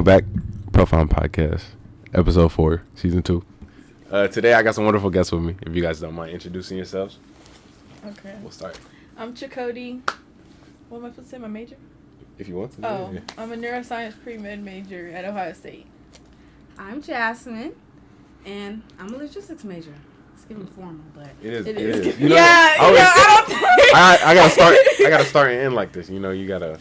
back, Profound Podcast, episode 4, season 2. Today I got some wonderful guests with me. If you guys don't mind introducing yourselves. Okay. We'll start. I'm Chakoti. What am I supposed to say? My major? If you want to. Oh, yeah. I'm a neuroscience pre-med major at Ohio State. I'm Jasmine, and I'm a logistics major. It's getting formal, but It is. You know, I gotta start and end like this. You know, you gotta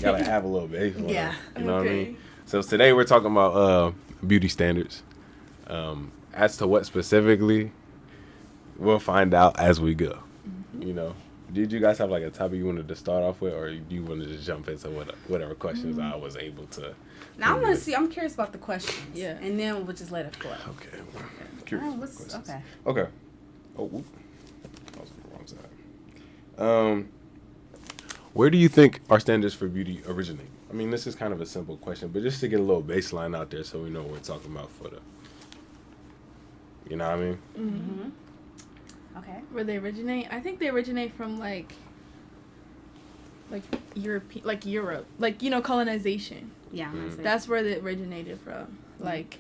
have a little bit. Yeah. You know what I mean? So today we're talking about beauty standards. As to what specifically, we'll find out as we go. Mm-hmm. You know, did you guys have like a topic you wanted to start off with, or do you want to just jump into whatever questions I was able to? Now I'm curious about the questions. Yeah. And then we'll just let it flow. Okay. Well, curious. Okay. Okay. Oh, whoop. That was on the wrong side. Where do you think our standards for beauty originate? I mean, this is kind of a simple question, but just to get a little baseline out there so we know what we're talking about for the. You know what I mean? Mm-hmm. Okay. Where they originate? I think they originate from like Europe, colonization. Yeah. That's where they originated from. Like,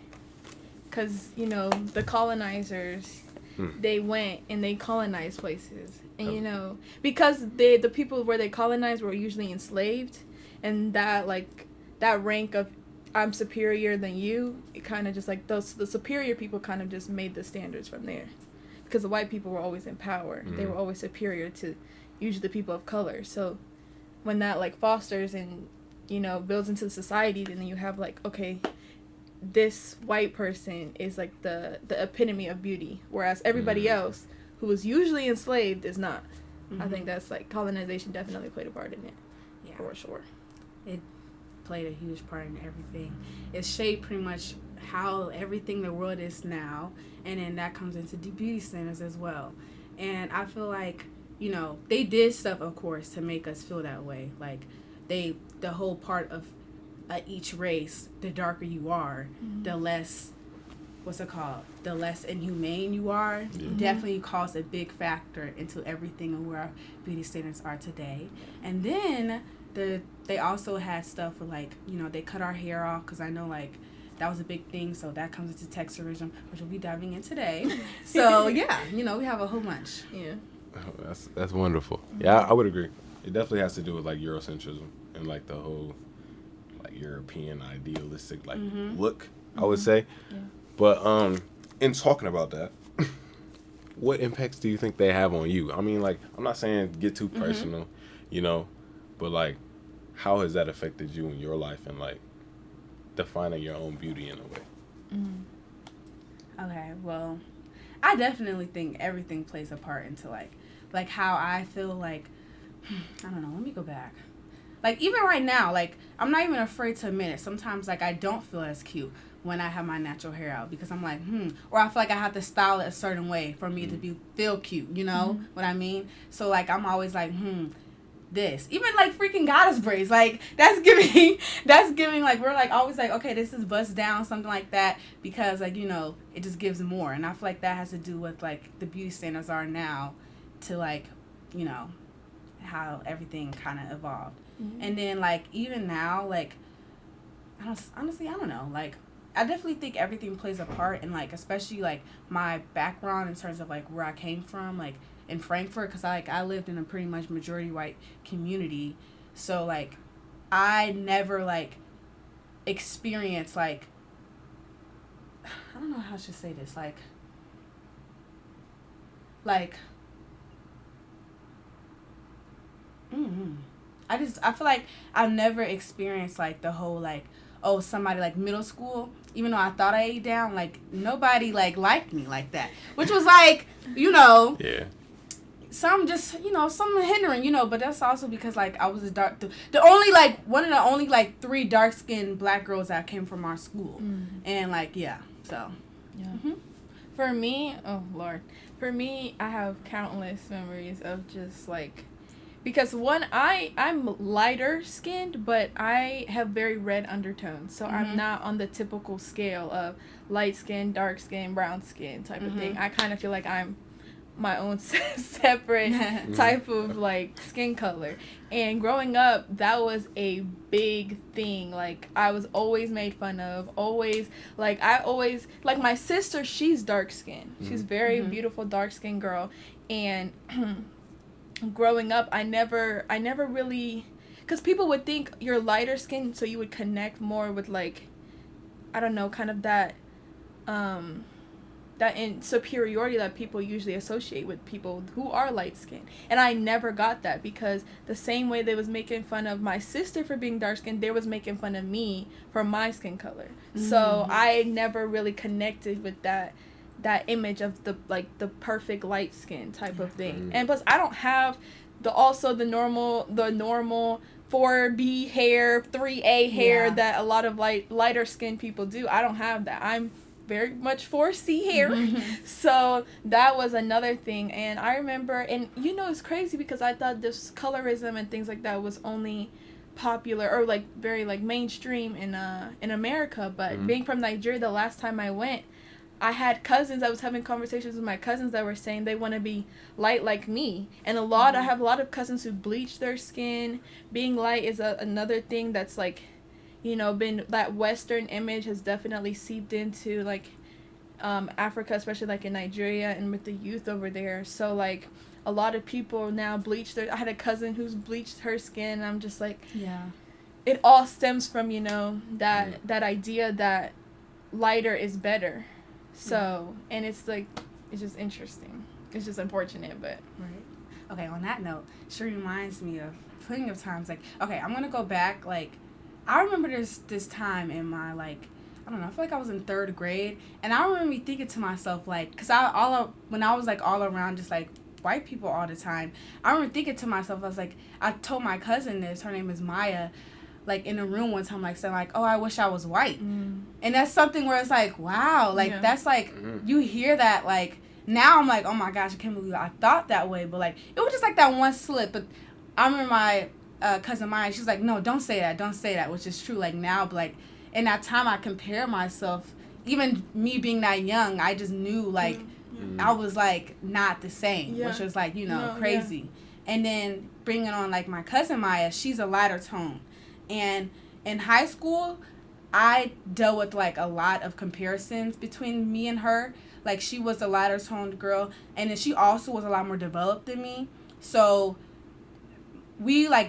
because, the colonizers, they went and they colonized places. And, because the people where they colonized were usually enslaved, and that rank of I'm superior than you, it kind of just like the superior people kind of just made the standards from there. Because the white people were always in power. They were always superior to usually the people of color. So when that fosters and, builds into society, then you have okay, this white person is the epitome of beauty, whereas everybody else who was usually enslaved is not. I think that's colonization definitely played a part in it. Yeah, for sure. It played a huge part in everything. It shaped pretty much how everything the world is now, and then that comes into the beauty standards as well. And I feel like they did stuff, of course, to make us feel that way. The whole part of each race, the darker you are, the less, the less inhumane you are. Definitely caused a big factor into everything and where our beauty standards are today. And then they also had stuff with they cut our hair off, because I know that was a big thing. So that comes into texturism, which we'll be diving in today. So yeah, we have a whole bunch. Yeah. Oh, that's wonderful. Yeah, I would agree. It definitely has to do with Eurocentrism and the whole European idealistic look, I would say. Yeah. But in talking about that, what impacts do you think they have on you? I mean, I'm not saying get too personal, but how has that affected you in your life and defining your own beauty in a way? Okay, well, I definitely think everything plays a part into how I feel I don't know, let me go back. Even right now, I'm not even afraid to admit it. Sometimes, I don't feel as cute when I have my natural hair out, because I'm or I feel I have to style it a certain way for me to feel cute, you know what I mean? So, I'm always this. Even, freaking goddess braids. That's giving, we're, always okay, this is bust down, something like that, because, it just gives more. And I feel that has to do with, the beauty standards are now to, how everything kind of evolved. And then even now honestly I don't know, I definitely think everything plays a part, and especially my background in terms of where I came from, in Frankfurt, because I lived in a pretty much majority white community. So I never experienced I don't know how I should say this, I feel I've never experienced the whole somebody middle school, even though I thought I ate down, nobody liked me like that, which was yeah, some just some hindering, but that's also because I was the only one of the only 3 dark skinned black girls that came from our school. And so For me, oh Lord, I have countless memories of just because I'm lighter skinned, but I have very red undertones, so I'm not on the typical scale of light skin, dark skin, brown skin type of thing. I kind of feel I'm my own separate type of like skin color. And growing up, that was a big thing. Like, I was always made fun of. Always, like, my sister, she's dark skinned. She's very beautiful dark skinned girl. And growing up, I never really, because people would think you're lighter skinned, so you would connect more with, like, I don't know, kind of that in superiority that people usually associate with people who are light skinned. And I never got that, because the same way they was making fun of my sister for being dark skinned, they was making fun of me for my skin color. So I never really connected with that image of the perfect light skin type of thing. And plus, I don't have the normal 4B hair, 3A hair that a lot of lighter skinned people do. I don't have that. I'm very much 4C hair. So that was another thing. And I remember, and it's crazy, because I thought this colorism and things like that was only popular or like very like mainstream in America. But being from Nigeria, the last time I went, I had cousins. I was having conversations with my cousins that were saying they want to be light like me. And I have a lot of cousins who bleach their skin. Being light is another thing that's like, been, that Western image has definitely seeped into, like, Africa, especially, like, in Nigeria and with the youth over there. So, like, a lot of people now bleach I had a cousin who's bleached her skin, and I'm just like, it all stems from, that idea that lighter is better. So, and it's, like, it's just interesting. It's just unfortunate, but. Right. Okay, on that note, she reminds me of plenty of times, like, okay, I'm going to go back, like, I remember this time in my, like, I don't know, I feel like I was in 3rd grade, and I remember me thinking to myself, like, because when I was, like, all around just, like, white people all the time, I remember thinking to myself, I was, like, I told my cousin this, her name is Maya, like, in a room one time, like, saying, like, oh, I wish I was white. And that's something where it's, like, wow, like, that's, like, you hear that, like, now I'm, like, oh, my gosh, I can't believe I thought that way, but, like, it was just, like, that one slip, but I remember my cousin Maya, she's like, no, don't say that, which is true, like, now, but, like, in that time, I compare myself, even me being that young, I just knew, like, I was, like, not the same, which was, like, crazy. And then bringing on, like, my cousin Maya, she's a lighter tone, and in high school, I dealt with, like, a lot of comparisons between me and her. Like, she was a lighter toned girl, and then she also was a lot more developed than me, so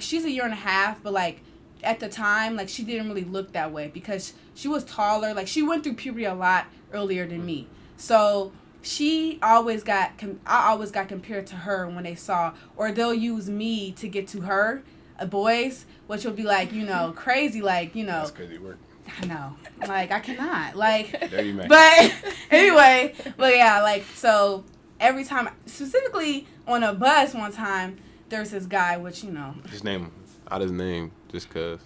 she's a year and a half, but, like, at the time, like, she didn't really look that way because she was taller. Like, she went through puberty a lot earlier than me. So I always got compared to her when they saw, or they'll use me to get to her, boys, which will be, like, crazy, like, That's crazy work. I know. Like, I cannot. Like, There you but anyway, but yeah, like, so every time, specifically on a bus one time, there's this guy, which, Just name him. Out his name, just cause.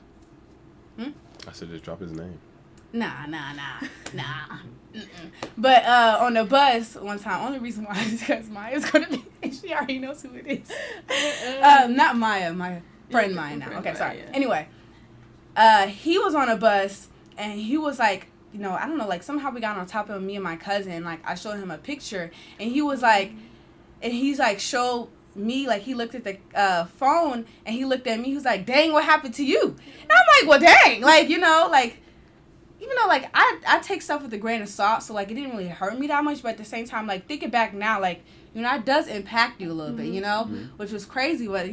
Hmm? I said just drop his name. Nah. But on the bus one time, only reason why is because Maya's gonna be. She already knows who it is. Not Maya, my friend Maya now. Okay, sorry. Yeah. Anyway, he was on a bus and he was like, I don't know, like somehow we got on top of me and my cousin. Like I showed him a picture and he was like, and he's like showed me, like he looked at the phone and he looked at me, he was like, dang, what happened to you? And I'm like, well, dang, like, like, even though, like, I take stuff with a grain of salt, so, like, it didn't really hurt me that much, but at the same time, like, thinking back now, like, it does impact you a little bit, which was crazy, but,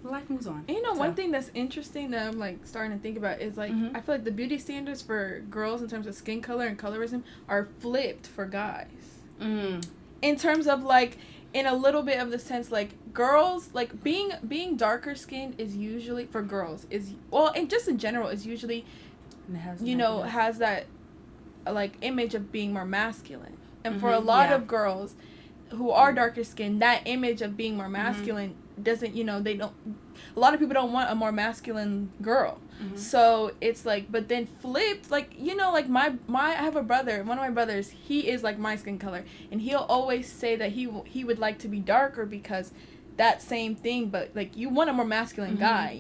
life moves on. And, one thing that's interesting that I'm, like, starting to think about is, like, I feel like the beauty standards for girls in terms of skin color and colorism are flipped for guys. In terms of, like, in a little bit of the sense, like, girls, like, being darker skinned is usually, for girls, and just in general, is usually, has that, like, image of being more masculine. And for a lot of girls who are darker skinned, that image of being more masculine doesn't, a lot of people don't want a more masculine girl. So it's like, but then flipped, like, like I have a brother, one of my brothers, he is like my skin color, and he'll always say that he would like to be darker because that same thing, but like you want a more masculine guy,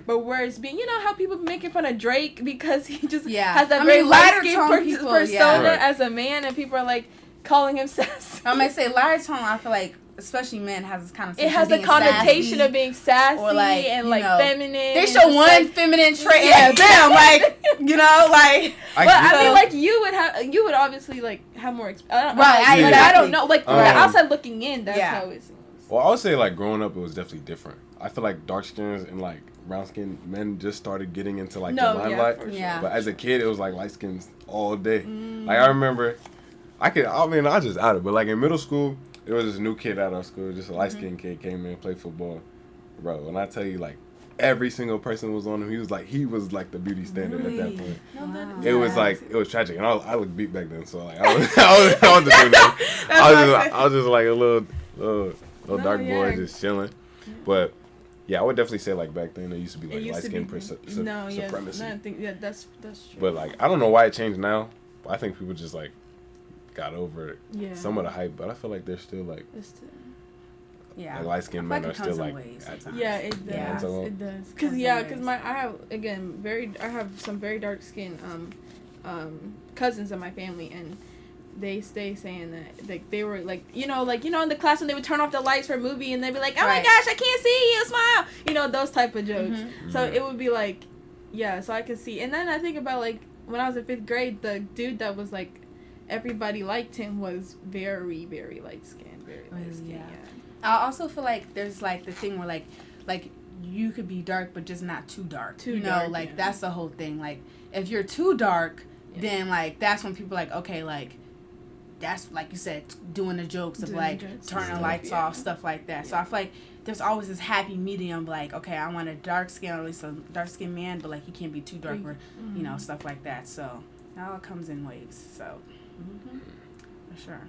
but whereas being, how people making fun of Drake because he just has that very light skin persona as a man, and people are like, calling him sassy. I'm gonna say lighter tone. I feel like, especially men, has this kind of. It has the connotation sassy, of being sassy or like, and you like know, feminine. They show one like, feminine trait. Yeah, damn, like you know, like. I mean, like you would obviously like have more. I don't know. Like from the outside looking in, that's how it seems. Well, I would say like growing up, it was definitely different. I feel like dark skins and like brown skinned men just started getting into like the limelight. Yeah. But as a kid, it was like light skins all day. Like I remember, I just out it, but like in middle school, there was this new kid at our school, just a light skinned kid came in, played football. Bro, when I tell you like every single person was on him, he was like the beauty standard at that point. Wow. It was like, it was tragic, and I looked beat back then, so like I wasn't doing that. I was just like a little dark boy just chilling. But yeah, I would definitely say like back then there used to be like light skin supremacy. That's true. But like I don't know why it changed now. I think people just like got over some of the hype, but I feel like they're still like like light skinned men are still like it does. It does. Cause I have some very dark skinned cousins in my family, and they stay saying that like they were like in the class when they would turn off the lights for a movie and they'd be like, oh my gosh, I can't see you, smile, those type of jokes. So it would be like, so I could see. And then I think about like when I was in 5th grade, the dude that was like everybody liked him was very, very light skinned, I also feel like there's like the thing where like you could be dark but just not too dark. That's the whole thing. Like if you're too dark, then like that's when people are like, okay, like that's like you said, doing the jokes of like turning the lights off, stuff like that. So I feel like there's always this happy medium, like, okay, I want a dark skin, or at least a dark skinned man, but like he can't be too dark or stuff like that. So it all comes in waves. So for sure.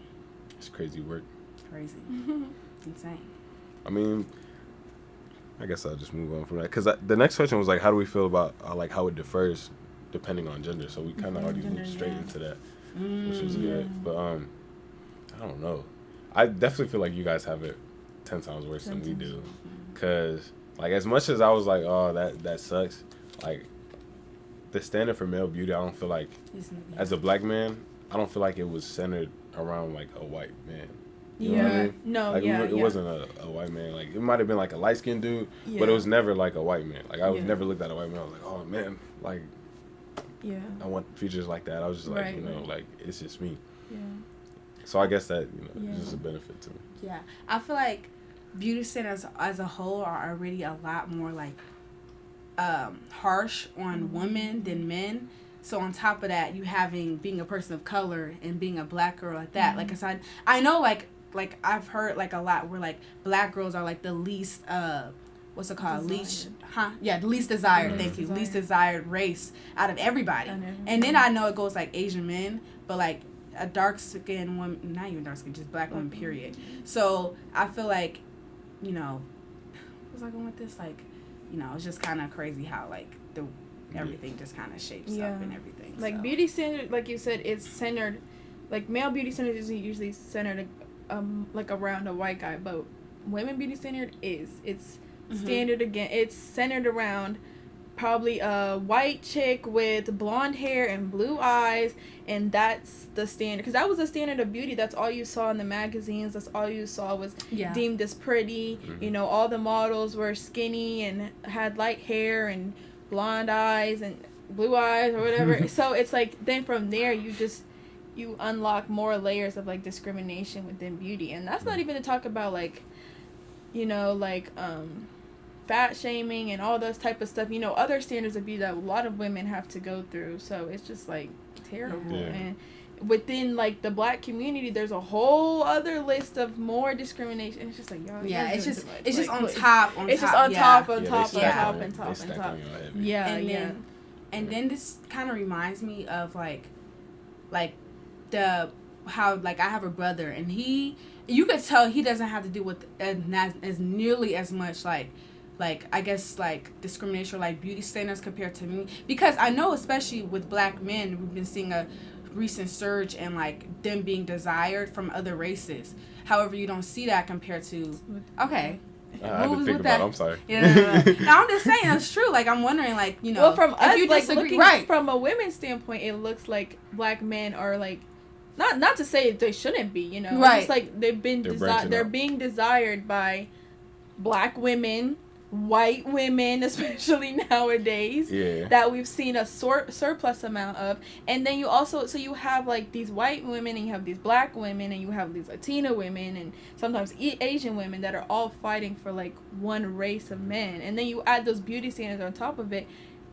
It's crazy work. Crazy. Insane. I mean, I guess I'll just move on from that, because the next question was like, how do we feel about like how it differs depending on gender? So we kind of already moved straight into that, which was good. But I don't know. I definitely feel like you guys have it 10 times worse than we do, because like as much as I was like, oh that sucks, like the standard for male beauty, I don't feel like as a black man, I don't feel like it was centered around like a white man. You know what I mean? No, like, it wasn't a white man. Like, it might have been, like, a light-skinned dude, but it was never, like, a white man. Like, I would never looked at a white man. I was like, oh, man, like, I want features like that. I was just like, like, it's just me. Yeah. So I guess that, is just a benefit to me. Yeah. I feel like beauty standards as a whole are already a lot more, like, harsh on women than men. So on top of that, you being a person of color and being a black girl like that. Like I said, I know, like I've heard like a lot where like black girls are like the least what's it called, the least desired, least desired race out of everybody. And then I know it goes like Asian men, but like a dark skinned woman, not even dark skin, just black woman, period. So I feel like, what's I going with this, like, it's just kind of crazy how like everything just kind of shapes up and everything. Like beauty standard, like you said, it's centered, like male beauty standard isn't usually centered like around a white guy, but women beauty standard it's standard again. It's centered around probably a white chick with blonde hair and blue eyes, and that's the standard, because that was the standard of beauty. That's all you saw in the magazines. That's all you saw was deemed as pretty. All the models were skinny and had light hair and blonde eyes and blue eyes or whatever. So it's like then from there you unlock more layers of like discrimination within beauty, and that's not even to talk about like fat shaming and all those type of stuff, other standards of beauty that a lot of women have to go through. So it's just like terrible. And within like the black community, there's a whole other list of more discrimination. It's just like it's just on top. And then this kind of reminds me of like how like I have a brother, and you could tell he doesn't have to deal with as nearly as much like I guess like discrimination or like beauty standards compared to me, because I know especially with black men we've been seeing a recent surge in like them being desired from other races. However, you don't see that compared to I didn't think about it. I'm sorry. No, I'm just saying it's true. Like I'm wondering, like well, from us, like looking from a women's standpoint, it looks like black men are like not to say they shouldn't be, you know. Right. It's like they're being desired by black women, white women, especially nowadays, that we've seen a surplus amount of. And then you also, so you have like these white women, and you have these black women, and you have these Latina women, and sometimes Asian women that are all fighting for like one race of men. And then you add those beauty standards on top of it.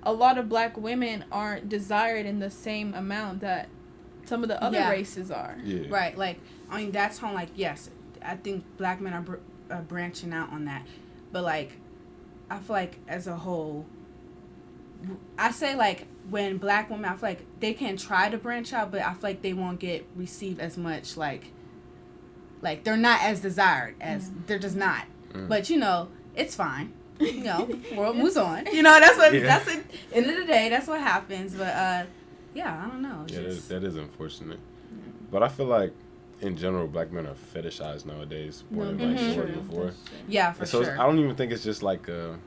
A lot of black women aren't desired in the same amount that some of the other races are. Right. Like, I mean, that's how, like, yes, I think black men are branching out on that. But, like, I feel like as a whole, I say, like, when black women, I feel like they can try to branch out, but I feel like they won't get received as much, like they're not as desired as, they're just not. But, you know, it's fine. You know, world moves on. You know, that's what, that's it. End of the day, that's what happens. But, yeah, I don't know. That is unfortunate. But I feel like, in general, black men are fetishized nowadays more than like they were before. Yeah, for sure. I don't even think it's just like a.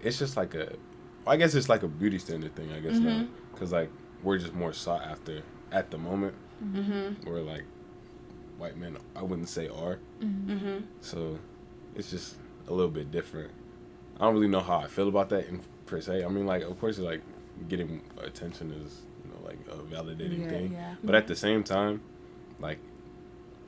It's just like a. I guess it's like a beauty standard thing. I guess now, because like we're just more sought after at the moment. Where like white men, I wouldn't say are. So it's just a little bit different. I don't really know how I feel about that per se. I mean, like, of course, like getting attention is, you know, like a validating thing. Yeah. But at the same time, like,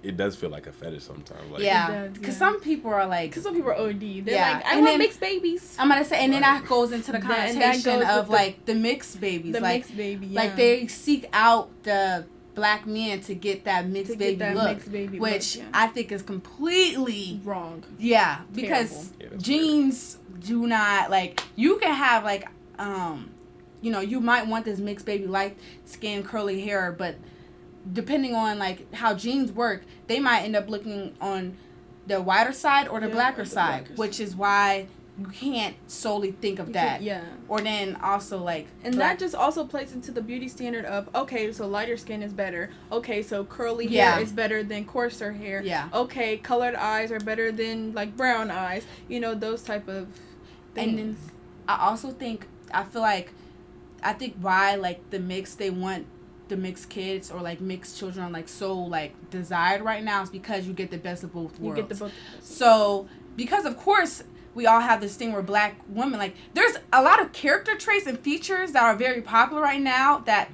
it does feel like a fetish sometimes. Like, because some people are like... Because some people are OD. They're like, I want mixed babies. I'm going to say, and then that goes into the connotation of, like, the mixed babies. The like, mixed baby, Like, they seek out the black men to get that mixed baby look, which I think is completely... wrong. Yeah, because genes do not, like, you can have, like, you know, you might want this mixed baby, light skin, curly hair, but depending on like how genes work, they might end up looking on the whiter side or the blacker side, which is why you can't solely think of that. Or then also like, and that just also plays into the beauty standard of, okay, so lighter skin is better. Okay, so curly hair is better than coarser hair. Okay, colored eyes are better than like brown eyes. You know, those type of things. And I also think, I think why like the mixed, they want the mixed kids or like mixed children are like so like desired right now is because you get the best of both worlds. You get the both. So because of course we all have this thing where black women, like there's a lot of character traits and features that are very popular right now that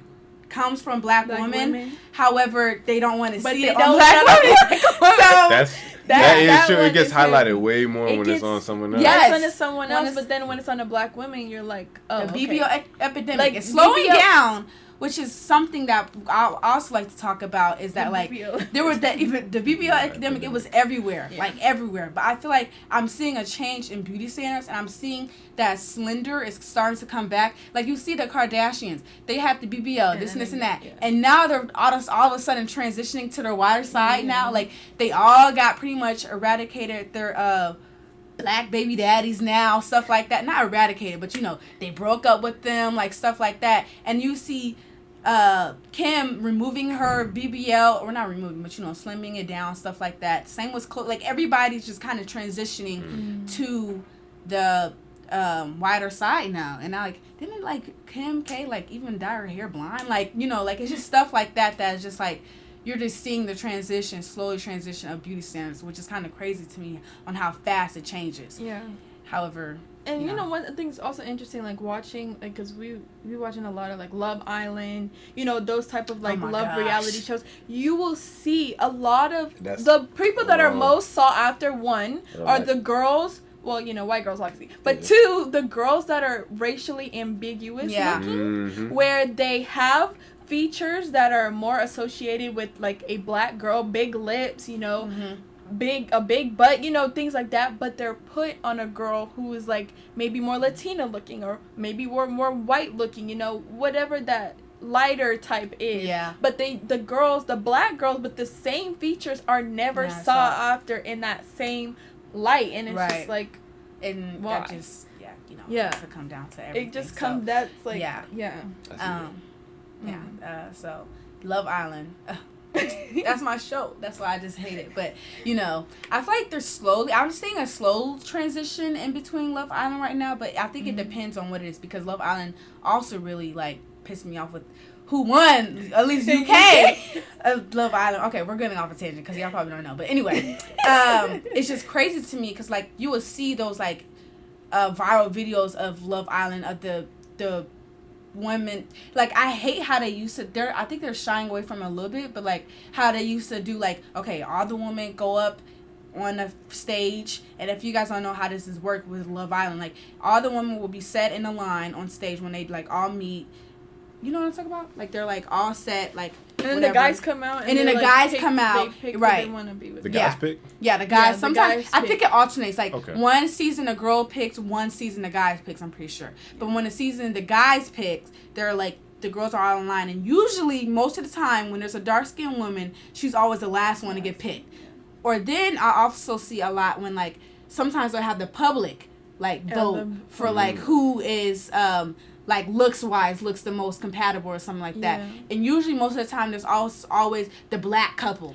comes from black women. However, they don't want to see it on black women. So that is true. It gets highlighted way more when it's on someone else. Yes, when it's someone else, but then when it's on a black woman, you're like, oh, the BBL epidemic. Like, it's slowing down, which is something that I also like to talk about. Is that like there was that even the BBL epidemic? It was everywhere, like everywhere. But I feel like I'm seeing a change in beauty standards, and I'm seeing that slender is starting to come back. Like you see the Kardashians, they have the BBL, this and that, and now they're all of a sudden transitioning to their wider side now. Like they all got pretty much eradicated their black baby daddies now, stuff like that. Not eradicated, but you know, they broke up with them, like stuff like that. And you see Kim removing her BBL, or not removing, but you know, slimming it down, stuff like that. Same with Chloe. Like everybody's just kind of transitioning to the wider side now. And I like, didn't like Kim K like even dye her hair blonde? Like, you know, like it's just stuff like that that's just like, you're just seeing the slowly transition of beauty standards, which is kind of crazy to me on how fast it changes. Yeah. However, and you know one thing's also interesting, like watching, like, because we watching a lot of like Love Island, you know, those type of like reality shows. You will see a lot of the people that are most sought after. One are the girls. Well, you know, white girls obviously, but two, the girls that are racially ambiguous looking, where they have features that are more associated with like a black girl, big lips, you know, a big butt, you know, things like that, but they're put on a girl who is like maybe more Latina looking or maybe more white looking, you know, whatever that lighter type is. Yeah. But the black girls with the same features are never sought after in that same light, and it's just like, and that just you know, has to come down to everything. It just comes, that's like so Love Island, that's my show. That's why I just hate it. But you know, I feel like I'm seeing a slow transition in between Love Island right now. But I think it depends on what it is, because Love Island also really like pissed me off with who won, at least UK, Love Island. Okay, we're getting off a tangent because y'all probably don't know. But anyway, it's just crazy to me because, like, you will see those, like, viral videos of Love Island, of the women. Like, I hate how they used to, I think they're shying away from it a little bit, but, like, how they used to do, like, okay, all the women go up on the stage, and if you guys don't know how this is worked with Love Island, like, all the women will be set in a line on stage when they, like, all meet. You know what I'm talking about? Like, they're, like, all set, like, and then whatever. The guys come out. And then the like, guys come out. They pick right. Who they want to be with. The guys pick? Yeah, the guys. Yeah, sometimes, the guys I think it alternates. Like, okay. One season a girl picks, one season the guys picks, I'm pretty sure. But when the season the guys picks, they're, like, the girls are all in line. And usually, most of the time, when there's a dark-skinned woman, she's always the last one to get picked. Or then I also see a lot when, like, sometimes they'll have the public, like, vote for, like, who is, like, looks the most compatible or something like that. And usually most of the time there's always the black couple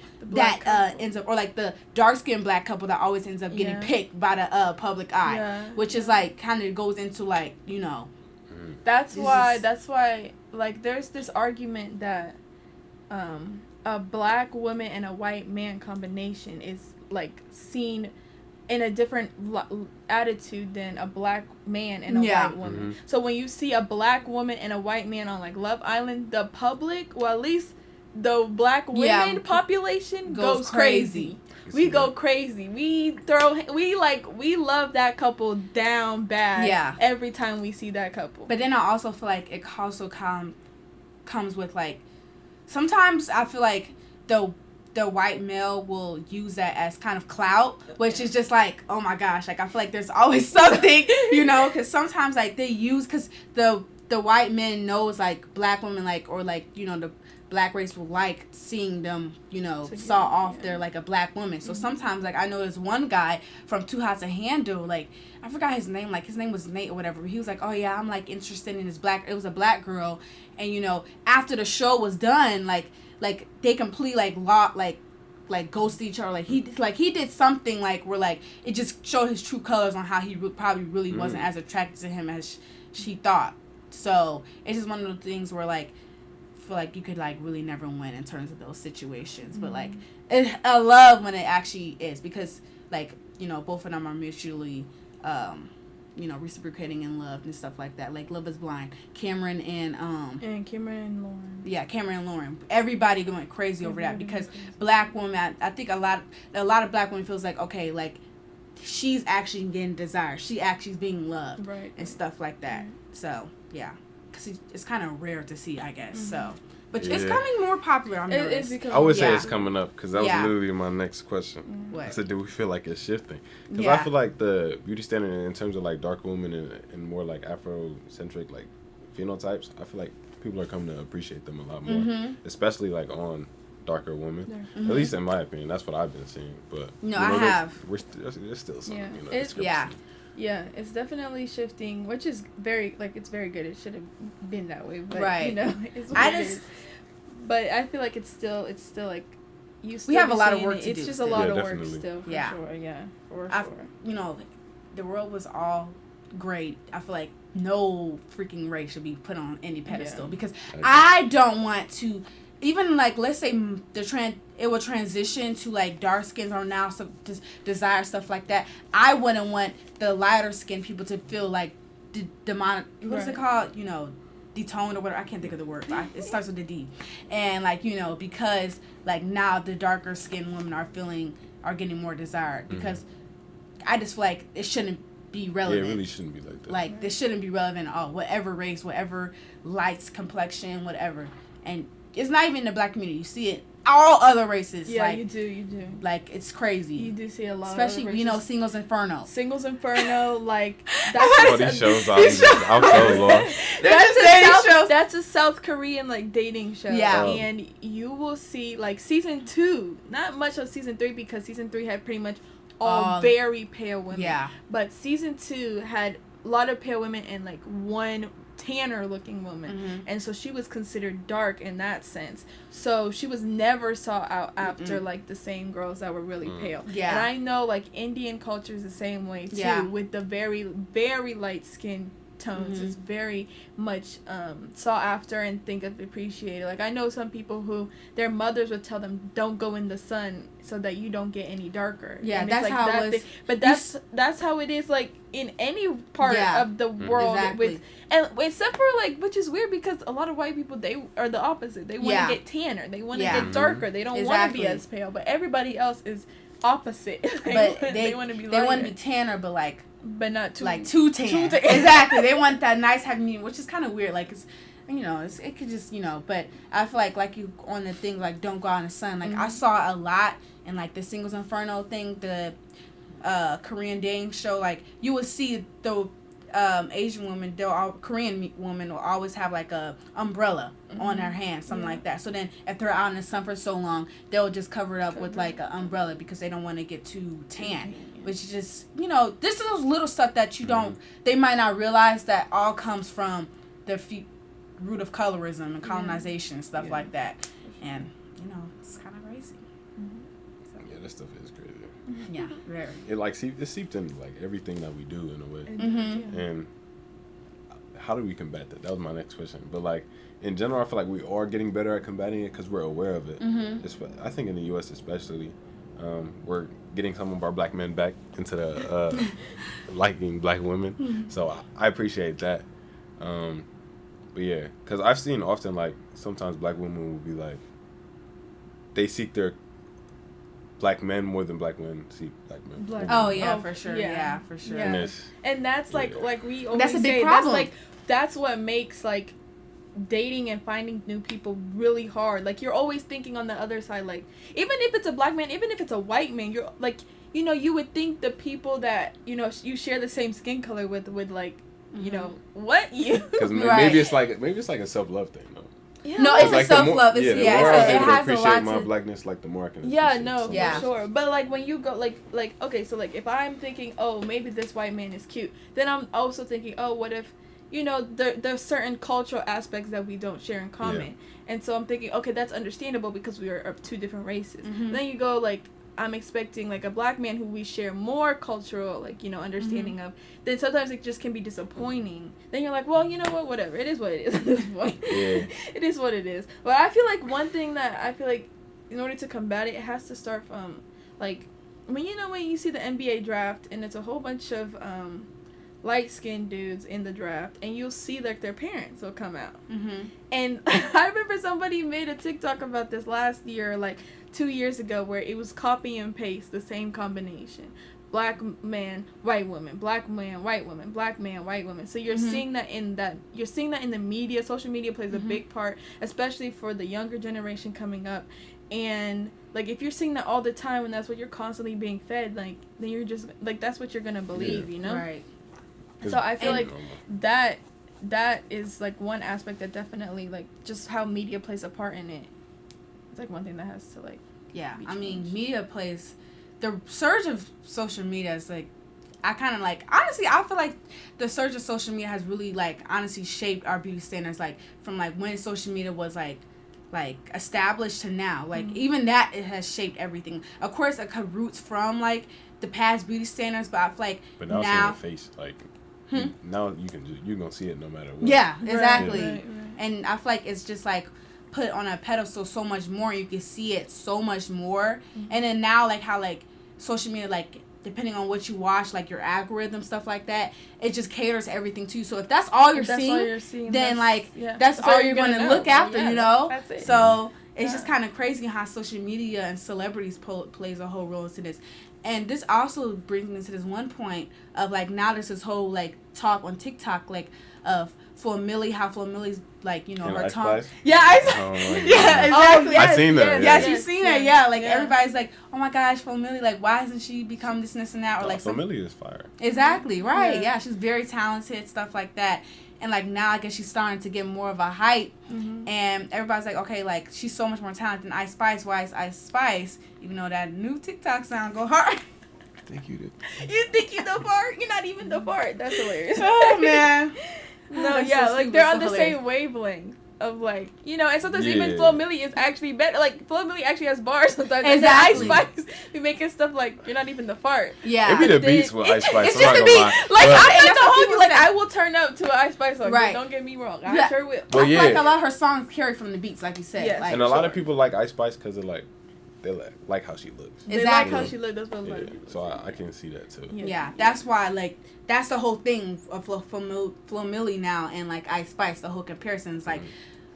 ends up, or, like, the dark-skinned black couple that always ends up getting picked by the public eye. Which is, like, kind of goes into, like, you know. That's why, like, there's this argument that a black woman and a white man combination is, like, seen in a different attitude than a black man and a white woman. So when you see a black woman and a white man on, like, Love Island, the public, well, at least the black women population goes crazy. We go crazy. We love that couple down bad every time we see that couple. But then I also feel like it also comes with, like, sometimes I feel like the white male will use that as kind of clout, which is just like, oh my gosh, like, I feel like there's always something, you know, because sometimes, like, they use, because the white men knows, like, black women, like, or, like, you know, the black race will like seeing them, you know, saw off their, like, a black woman. So sometimes, like, I know this one guy from Too Hot to Handle, like, I forgot his name, like, his name was Nate or whatever, but he was like, oh yeah, I'm, like, interested in it was a black girl, and, you know, after the show was done, like they completely, like ghosted each other, like he did something, like, where, like, it just showed his true colors on how he probably really wasn't as attracted to him as she thought. So it's just one of those things where, like, feel like you could, like, really never win in terms of those situations. But, like, I love when it actually is, because, like, you know, both of them are mutually you know, reciprocating in love and stuff like that. Like, Love is Blind, Cameron and Cameron and Lauren. Yeah, Cameron and Lauren. Everybody going crazy over that, because black women, I think a lot of black women feels like, okay, like, she's actually getting desired, she actually is being loved, and stuff like that. So yeah, because it's kind of rare to see, I guess. So, but it's coming more popular. I would say it's coming up, because that was literally my next question. What? I said, do we feel like it's shifting? Because I feel like the beauty standard in terms of, like, dark women and more, like, Afrocentric, like, phenotypes, I feel like people are coming to appreciate them a lot more, especially, like, on darker women. At least in my opinion, that's what I've been seeing. But no, you know, I have. There's still some, you know, Yeah, it's definitely shifting, which is very, like, it's very good. It should have been that way, but, you know, it's what it is. But I feel like it's still like, we have a lot of work to do. It's just a lot of work still, for sure. For sure. You know, the world was all great. I feel like no freaking race should be put on any pedestal, because I don't want to, even, like, let's say it will transition to, like, dark skins or now some desire, stuff like that. I wouldn't want the lighter skinned people to feel like demonic. What is it called? You know, detoned or whatever. I can't think of the word. But it starts with a D. And, like, you know, because, like, now the darker skinned women are getting more desired, because I just feel like it shouldn't be relevant. Yeah, it really shouldn't be like that. Like, this shouldn't be relevant at all. Whatever race, whatever lights, complexion, whatever. And it's not even in the black community. You see it all other races. Yeah, like, you do. Like, it's crazy. You do see a lot, especially, of other races. You know, Singles Inferno, like, that's these shows. I'm so lost. That's a South Korean, like, dating show. Yeah, and you will see, like, season 2. Not much of season 3, because season 3 had pretty much all very pale women. Yeah, but season 2 had a lot of pale women and, like, one tanner looking woman, and so she was considered dark in that sense, so she was never sought out after like the same girls that were really pale. And I know, like, Indian culture is the same way too, with the very, very light skinned tones is very much sought after and think of appreciated. Like I know some people who their mothers would tell them don't go in the sun so that you don't get any darker. Yeah, and that's like how that it was. But that's how it is like in any part of the world. Exactly. Except for like, which is weird because a lot of white people, they are the opposite. They want to get tanner. They want to get darker. They don't want to be as pale. But everybody else is opposite. They want to be lighter. They want to be tanner, but not too too tan. Exactly. They want that nice happy medium, which is kind of weird. Like it could just but I feel like you on the thing like don't go out in the sun. Like I saw a lot in like the Singles Inferno thing, the Korean dating show. Like you would see the Asian women, Korean women will always have like a umbrella on their hand, something like that. So then if they're out in the sun for so long, they'll just cover it up with like an umbrella because they don't want to get too tan. Which is just, this is those little stuff that you don't, they might not realize that all comes from the root of colorism and colonization and stuff like that. And, it's kind of crazy. So. Yeah, this stuff is crazy. Yeah, very. It seeped into like everything that we do in a way. And how do we combat that? That was my next question. But like in general, I feel like we are getting better at combating it because we're aware of it. I think in the U.S. especially, we're getting some of our black men back into the liking black women. So I appreciate that. But yeah, because I've seen often like sometimes black women will be like, they seek their black men more than black men see black men. For sure. Yeah, for sure. Yeah. And that's like we always that's a big say, problem. That's what makes like dating and finding new people really hard. Like you're always thinking on the other side, like even if it's a black man, even if it's a white man, you're like you would think the people that you share the same skin color with like what you because maybe it's like a self-love thing though. Yeah. No, it's like a self-love. The more I was able to appreciate my blackness, like the more I can appreciate for sure. But like when you go like okay, so like if I'm thinking, oh, maybe this white man is cute, then I'm also thinking, oh, what if there's certain cultural aspects that we don't share in common. And so I'm thinking, okay, that's understandable because we are of two different races. Then you go like, I'm expecting like a black man who we share more cultural understanding of, then sometimes it just can be disappointing. Then you're like, well, you know what, whatever, it is what it is at this point. It is what it is. But I feel like one thing that I feel like in order to combat it, it has to start from like when you see the NBA draft and it's a whole bunch of light-skinned dudes in the draft, and you'll see like their parents will come out. And I remember somebody made a TikTok about this last year, like 2 years ago, where it was copy and paste the same combination: black man, white woman, black man, white woman, black man, white woman. So you're seeing that in the media. Social media plays a big part, especially for the younger generation coming up. And like if you're seeing that all the time and that's what you're constantly being fed, like then you're just like that's what you're gonna believe, Right. So I feel like that is like one aspect that definitely like just how media plays a part in it. It's like one thing that has to like I mean media plays the surge of social media is like I kind of like honestly I feel like the surge of social media has really like honestly shaped our beauty standards like from like when social media was like established to now like even that it has shaped everything. Of course it roots from like the past beauty standards, but I feel like but now it's in your face like now you're gonna see it no matter what. Yeah, exactly. Right. And I feel like it's just like put on a pedestal so much more. You can see it so much more. And then now like how like social media like depending on what you watch, like your algorithm, stuff like that, it just caters everything to you. So if that's all you're seeing, then that's all you're going to look after, That's it. So it's just kind of crazy how social media and celebrities plays a whole role into this. And this also brings me to this one point of like now there's this whole like talk on TikTok like of Flo Milli, how Flo Milli's like her tongue. Yeah, exactly. I seen that. Yeah, she's seen that. Yeah, like everybody's like, oh my gosh, Flo Milli, like why hasn't she become this and this and that? Or like Flo Milli is fire. Exactly right. Yeah, she's very talented, stuff like that. And like now I guess she's starting to get more of a hype, and everybody's like, okay, like she's so much more talented than Ice Spice. Why is Ice Spice? Even though that new TikTok sound go hard. I think you did. You think you the fart? You're not even the fart. That's hilarious. Oh man. No, yeah, like they're on the same wavelength. of like, you know, and sometimes Yeah. even Flo Milli is actually better. Like Flo Milli actually has bars sometimes. Exactly. And then Ice Spice be making stuff like you're not even the fart. Yeah. It be the Then beats with Ice Spice. it's I'm just not the gonna lie. beat. Like But- I'm and not that's gonna what hold people you. Like say. I will turn up to an Ice Spice song. Right. Don't get me wrong. I Yeah. sure will. Well, I feel yeah. like a lot of her songs carry from the beats, like you said. Yes. Like, And a lot of Sure. people like Ice Spice because they like how she looks. They like Exactly. how she looked. That's what a lot Yeah. of people So say. I can see that too. yeah, that's why, like, that's the whole thing of Flo Milli now and, like, Ice Spice, the whole comparison is, like,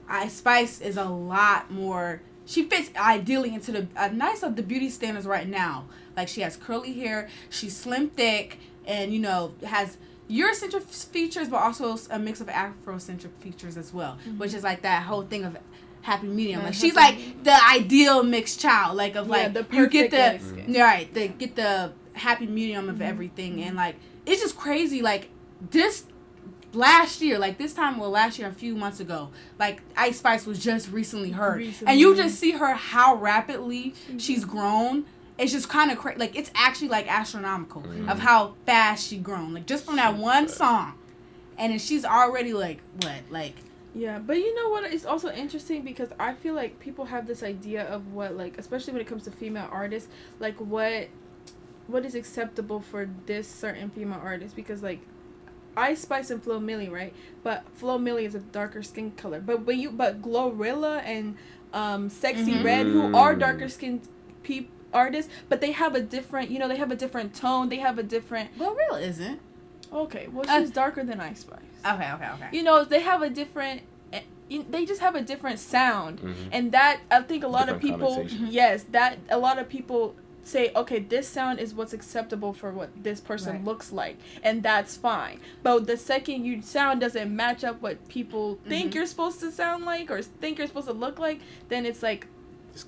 Ice Spice is a lot more, she fits ideally into the, nice of the beauty standards right now. Like, she has curly hair, she's slim thick, and, you know, has Eurocentric features, but also a mix of Afrocentric features as well, which is, like, that whole thing of happy medium. Yeah, Like, she's happy like the ideal mixed child, like, of, like, the you get perfect the, light skin. right, they get the happy medium of everything, and, like, it's just crazy, like, this last year, like this time, well, last year, a few months ago, like Ice Spice was just recently heard, and you just see her how rapidly she's grown. It's just kind of crazy. Like, it's actually like astronomical of how fast she grown. Like, just from that one song, and then she's already like what, like. Yeah, but you know what? It's also interesting because I feel like people have this idea of what, like, especially when it comes to female artists, like what is acceptable for this certain female artist, because like Ice Spice and Flo Milli, right? But Flo Milli is a darker skin color. But Glorilla and Sexy Red, who are darker skinned artists, but they have a different, you know, they have a different tone. They have a different. Glorilla isn't. Okay, well, she's darker than Ice Spice. Okay. You know, they have a different. They just have a different sound, and that I think a lot of Different people. connotation. Yes, that a lot of people say, okay, this sound is what's acceptable for what this person looks like, and that's fine. But the second your sound doesn't match up what people think you're supposed to sound like or think you're supposed to look like, then it's like,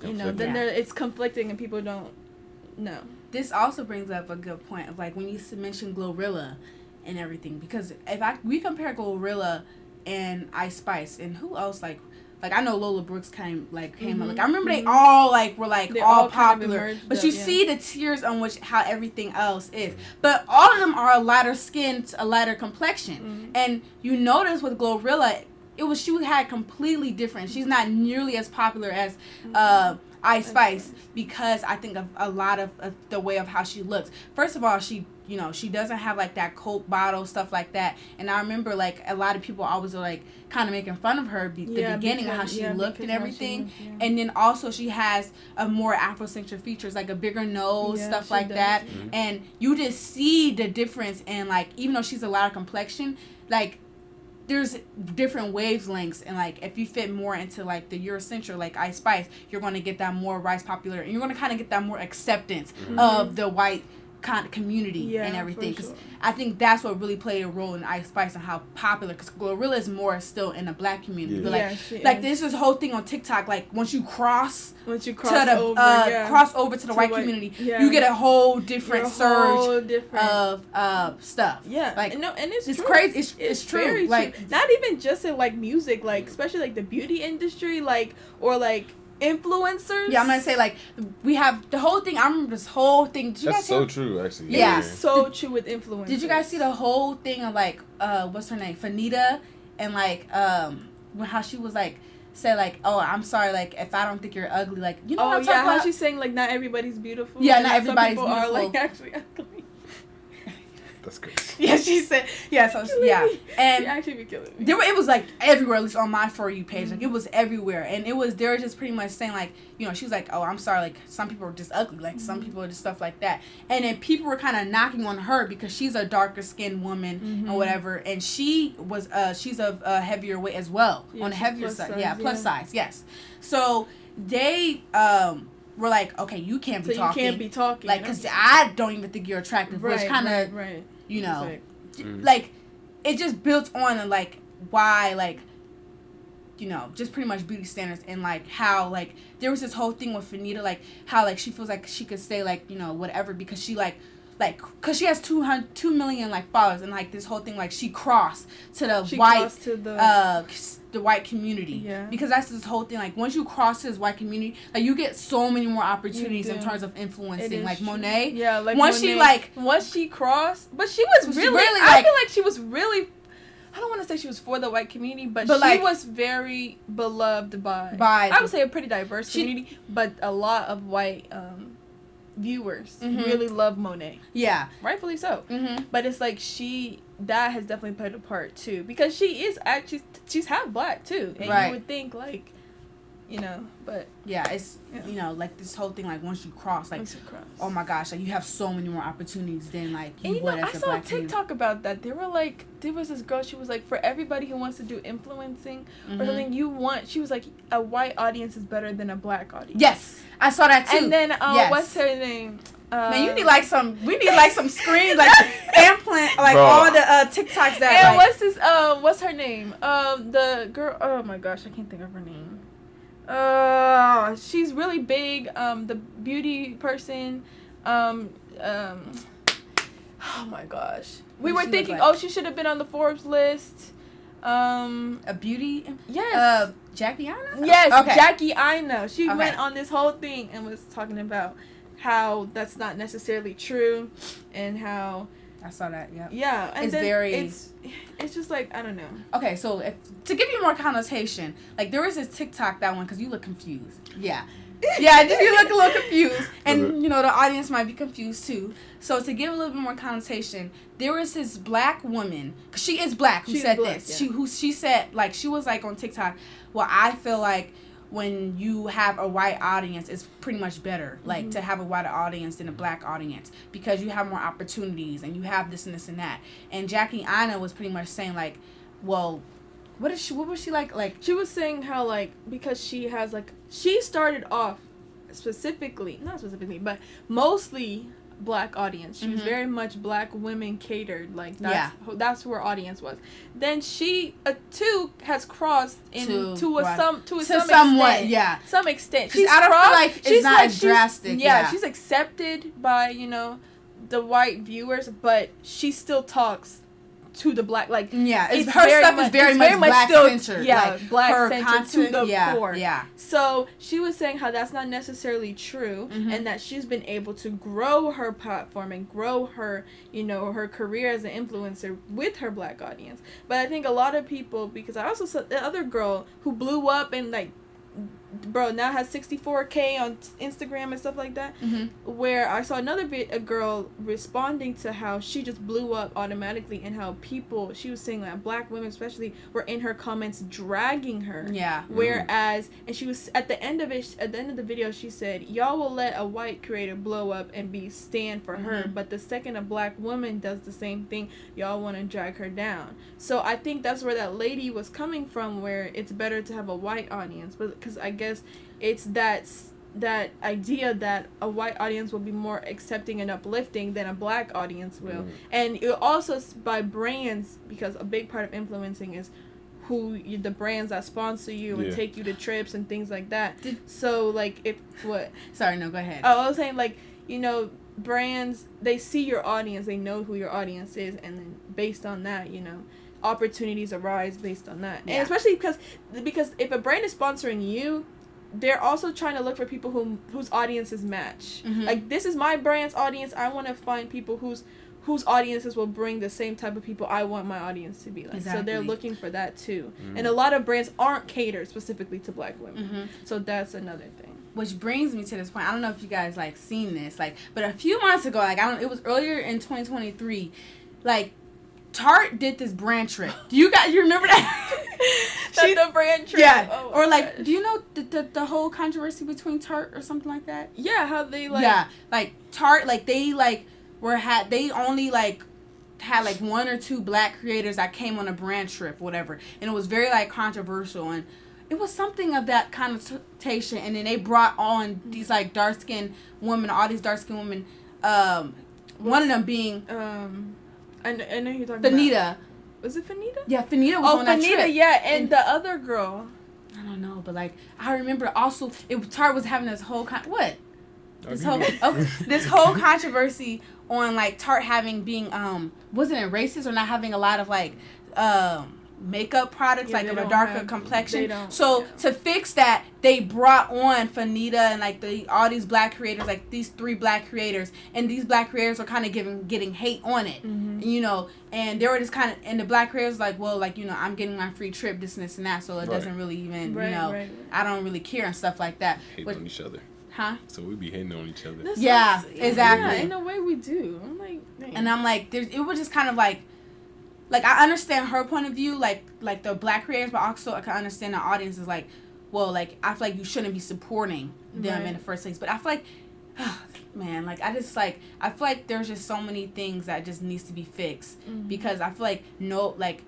you know, then it's conflicting and people don't know. This also brings up a good point of, like, when you mentioned Glorilla and everything, because if we compare Glorilla and Ice Spice, and who else, like I know Lola Brooks came up. Like, I remember they all, like, were, like, all popular. But you see the tiers on which, how everything else is. But all of them are a lighter skin, a lighter complexion. And you notice with Glorilla, she had completely different. She's not nearly as popular as Ice Spice, because I think of a lot of the way of how she looks. First of all, she doesn't have, like, that Coke bottle, stuff like that. And I remember, like, a lot of people always were, like, kind of making fun of her the beginning of how she looked and everything. And then also she has a more Afrocentric features, like a bigger nose, stuff like that. And you just see the difference in, like, even though she's a lighter complexion, like, there's different wavelengths, and, like, if you fit more into, like, the Eurocentric, like Ice Spice, you're going to get that more rise popular, and you're going to kind of get that more acceptance of the white kind of community and everything. Because I think that's what really played a role in Ice Spice and how popular. Because Glorilla is more still in the black community. But like there's this whole thing on TikTok. Like once you cross over to the white community, you get a whole different surge of stuff. Yeah, like no, and it's true. Crazy. It's true. Like true. Not even just in like music, like especially like the beauty industry, like or like influencers. Yeah, I'm gonna say like we have the whole thing. I remember this whole thing. That's so true, actually. Yeah, it's so true with influencers. Did you guys see the whole thing of like what's her name, Fanita, and like how she was like say like, oh, I'm sorry, like if I don't think you're ugly, like you know what I'm talking about? How she's saying like not everybody's beautiful. Yeah, not everybody's some beautiful. are like actually ugly. That's crazy. Yeah, she said. Yeah, so yeah, and she actually be killing me. It was like everywhere, at least on my For You page. Like it was everywhere, and they were just pretty much saying like, you know, she was like, oh, I'm sorry, like some people are just ugly, like some people are just stuff like that, and then people were kind of knocking on her because she's a darker skinned woman or whatever, and she was she's of heavier weight as well, on the heavier side, plus size, yes. So they were like, okay, you can't be talking. You can't be talking, like because I don't even think you're attractive, which kind of you know. Like, it just built on, and, like, why, like, you know, just pretty much beauty standards, and, like, how, like, there was this whole thing with Fanita, like, how, like, she feels like she could say, like, you know, whatever, because she, like, because she has 2 million, like, followers, and, like, this whole thing, like, she crossed to the white community, because that's this whole thing, like, once you cross to this white community, like, you get so many more opportunities in terms of influencing, like, true. Monet, like, once she crossed, but she was really, I feel like she was really, I don't want to say she was for the white community, but she like, was very beloved by I would say a pretty diverse community, but a lot of white viewers really love Monet. Yeah. Rightfully so. But it's like that has definitely played a part too, because she is actually, she's half black too. And you would think like, you know, but yeah, it's you know, like this whole thing, like once you cross, like oh my gosh, like you have so many more opportunities than like you would as a black. I saw a TikTok about that. They were like, there was this girl, she was like, for everybody who wants to do influencing or something, she was like, a white audience is better than a black audience. Yes, I saw that too. And then what's her name? Man, we need like some screens, like implant, like all the TikToks that. And what's her name? The girl. Oh my gosh, I can't think of her name. She's really big. The beauty person. Oh my gosh. We were thinking, she should have been on the Forbes list. A beauty. Yes. Jackie Aina. Yes. Okay. Jackie Aina. She went on this whole thing and was talking about how that's not necessarily true, and how I saw that. Yeah. Yeah, and it's just like, I don't know. Okay, so to give you more connotation, like there was this TikTok that one, because you look confused. Yeah. Yeah, you look a little confused, and you know the audience might be confused too. So to give a little bit more connotation, there was this black woman, cause she is black, who said this. Yeah. She said, like, she was like on TikTok, well, I feel like when you have a white audience, it's pretty much better, like to have a white audience than a black audience, because you have more opportunities and you have this and this and that. And Jackie Aina was pretty much saying like, well, what was she like? Like, she was saying how, like, because she has, like, she started off not specifically, but mostly black audience. She was very much black women catered. Like, that's who her audience was. Then she too has crossed into some extent. She's I don't feel like it's not as drastic. Yeah, she's accepted by, you know, the white viewers, but she still talks to the black, like, her stuff is very much black centered. Yeah, like, black centered to the core. Yeah. So she was saying how that's not necessarily true, and that she's been able to grow her platform and grow her, you know, her career as an influencer with her black audience. But I think a lot of people, because I also saw the other girl who blew up and, like, bro, now has 64K on Instagram and stuff like that, where I saw a girl responding to how she just blew up automatically, and how people, she was saying that black women especially were in her comments dragging her. Yeah. Whereas, and she was, at the end of the video, she said, y'all will let a white creator blow up and stand for her, but the second a black woman does the same thing, y'all want to drag her down. So I think that's where that lady was coming from, where it's better to have a white audience, but because I guess it's that idea that a white audience will be more accepting and uplifting than a black audience will. And it also by brands, because a big part of influencing is the brands that sponsor you and take you to trips and things like that. So like Sorry, no, go ahead. Oh, I was saying, like, you know, brands, they see your audience, they know who your audience is, and then based on that, you know, opportunities arise based on that. And especially because if a brand is sponsoring you, they're also trying to look for people whose audiences match. Like, this is my brand's audience, I want to find people whose audiences will bring the same type of people I want my audience to be like. Exactly. So they're looking for that too. And a lot of brands aren't catered specifically to black women. So that's another thing. Which brings me to this point. I don't know if you guys like seen this, like, but a few months ago, like, it was earlier in 2023, like, Tarte did this brand trip. Do you remember that? The brand trip. Yeah. Oh, or like, do you know the whole controversy between Tarte or something like that? Yeah, how they like. Yeah, like Tarte, like they like they only like had like one or two black creators that came on a brand trip, whatever, and it was very like controversial, and it was something of that connotation. And then they brought on these like dark skinned women, all these dark skinned women. One of them being I know you're talking Fanita. about. Was it Fanita? Yeah, Fanita was on that trip. Fanita, yeah, and the other girl. I don't know, but like I remember also, Tarte was having this whole this whole controversy on like Tarte being wasn't it racist or not having a lot of like makeup products, like of a darker complexion. So yeah. to fix that, they brought on Fanita and like all these black creators, like these 3 black creators, and these black creators are kind of getting hate on it, you know, and they were just kind of, and the black creators like, well, like, you know, I'm getting my free trip, this and this and that, so it doesn't really even, you know, I don't really care and stuff like that. Hating on each other. Huh? So we be hating on each other. Yeah, exactly. Yeah, in a way we do. I'm like, dang. And I'm like, it was just kind of like I understand her point of view, like the black creators, but also I can understand the audience is like, well, like, I feel like you shouldn't be supporting them in the first place. But I feel like, man, like, I feel like there's just so many things that just needs to be fixed, because I feel like,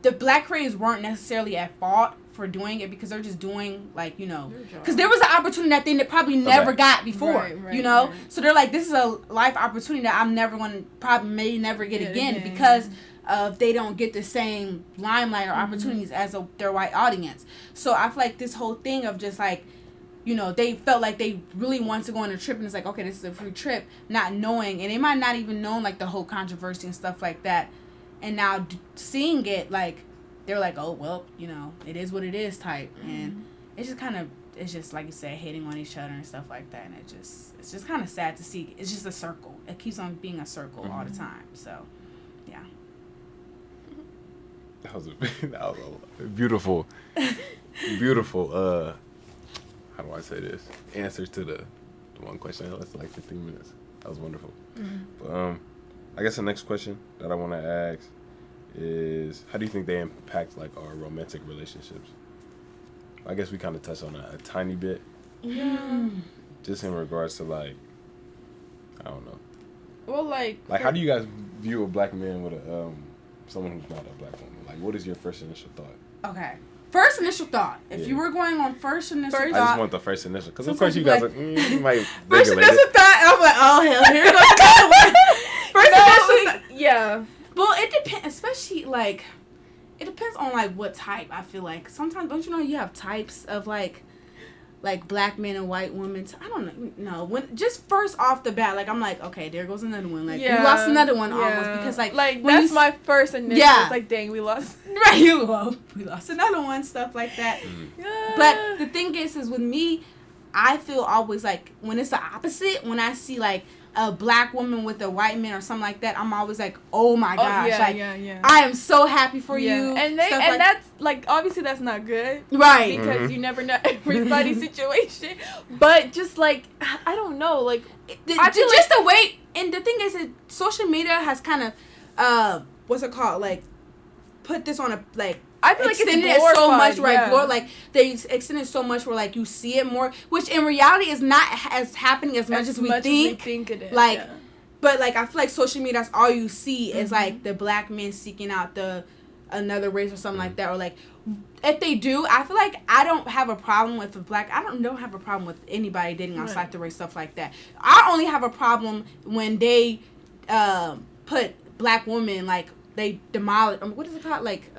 the black creators weren't necessarily at fault for doing it, because they're just doing, like, you know, because there was an opportunity that they probably never got before, you know, so they're like, this is a life opportunity that I'm never going to may never get again, because of they don't get the same limelight or opportunities as their white audience. So I feel like this whole thing of just like, you know, they felt like they really wanted to go on a trip, and it's like, okay, this is a free trip, not knowing, and they might not even know like the whole controversy and stuff like that, and now seeing it, like, they're like, oh, well, you know, it is what it is type. And it's just kind of, it's just, like you said, hating on each other and stuff like that. And it's just kind of sad to see. It's just a circle. It keeps on being a circle all the time. So, yeah. That was a beautiful, beautiful, how do I say this? Answer to the one question. That's like 15 minutes. That was wonderful. But, I guess the next question that I want to ask is, how do you think they impact like our romantic relationships? I guess we kind of touched on that a tiny bit. Yeah. Just in regards to like, I don't know. Well, like how do you guys view a black man with a someone who's not a black woman? Like, what is your first initial thought? Okay. First initial thought. If you were going on first initial thought. I just want the first initial, because of course you guys are, you might first regulate initial it. thought, and I'm like, oh hell, here goes another one. First initial thought. Yeah. Well, it depends, especially, like, it depends on, like, what type, I feel like. Sometimes, don't you know you have types of, like black men and white women? I don't know. When, just first off the bat, like, I'm like, okay, there goes another one. Like, we lost another one almost, because, like that's my first initial. Yeah. It's like, dang, we lost. Right, we lost another one, stuff like that. Yeah. But the thing is with me, I feel always, like, when it's the opposite, when I see, like, a black woman with a white man or something like that, I'm always like, oh my gosh, I am so happy for you. And that's like, obviously that's not good, right? Because you never know everybody's situation. But just like, I don't know, like, just the way. And the thing is that social media has kind of what's it called, like, put this on a, like, I feel like extended it's it so much, right? Yeah. Like, they extended so much where, like, you see it more, which in reality is not as happening as much as we think it is. Like, but, like, I feel like social media, that's all you see is, like, the black men seeking out another race or something like that. Or, like, if they do, I feel like I don't have a problem with I don't have a problem with anybody dating outside the race, stuff like that. I only have a problem when they put black women, like, they demolish, what is it called? Like,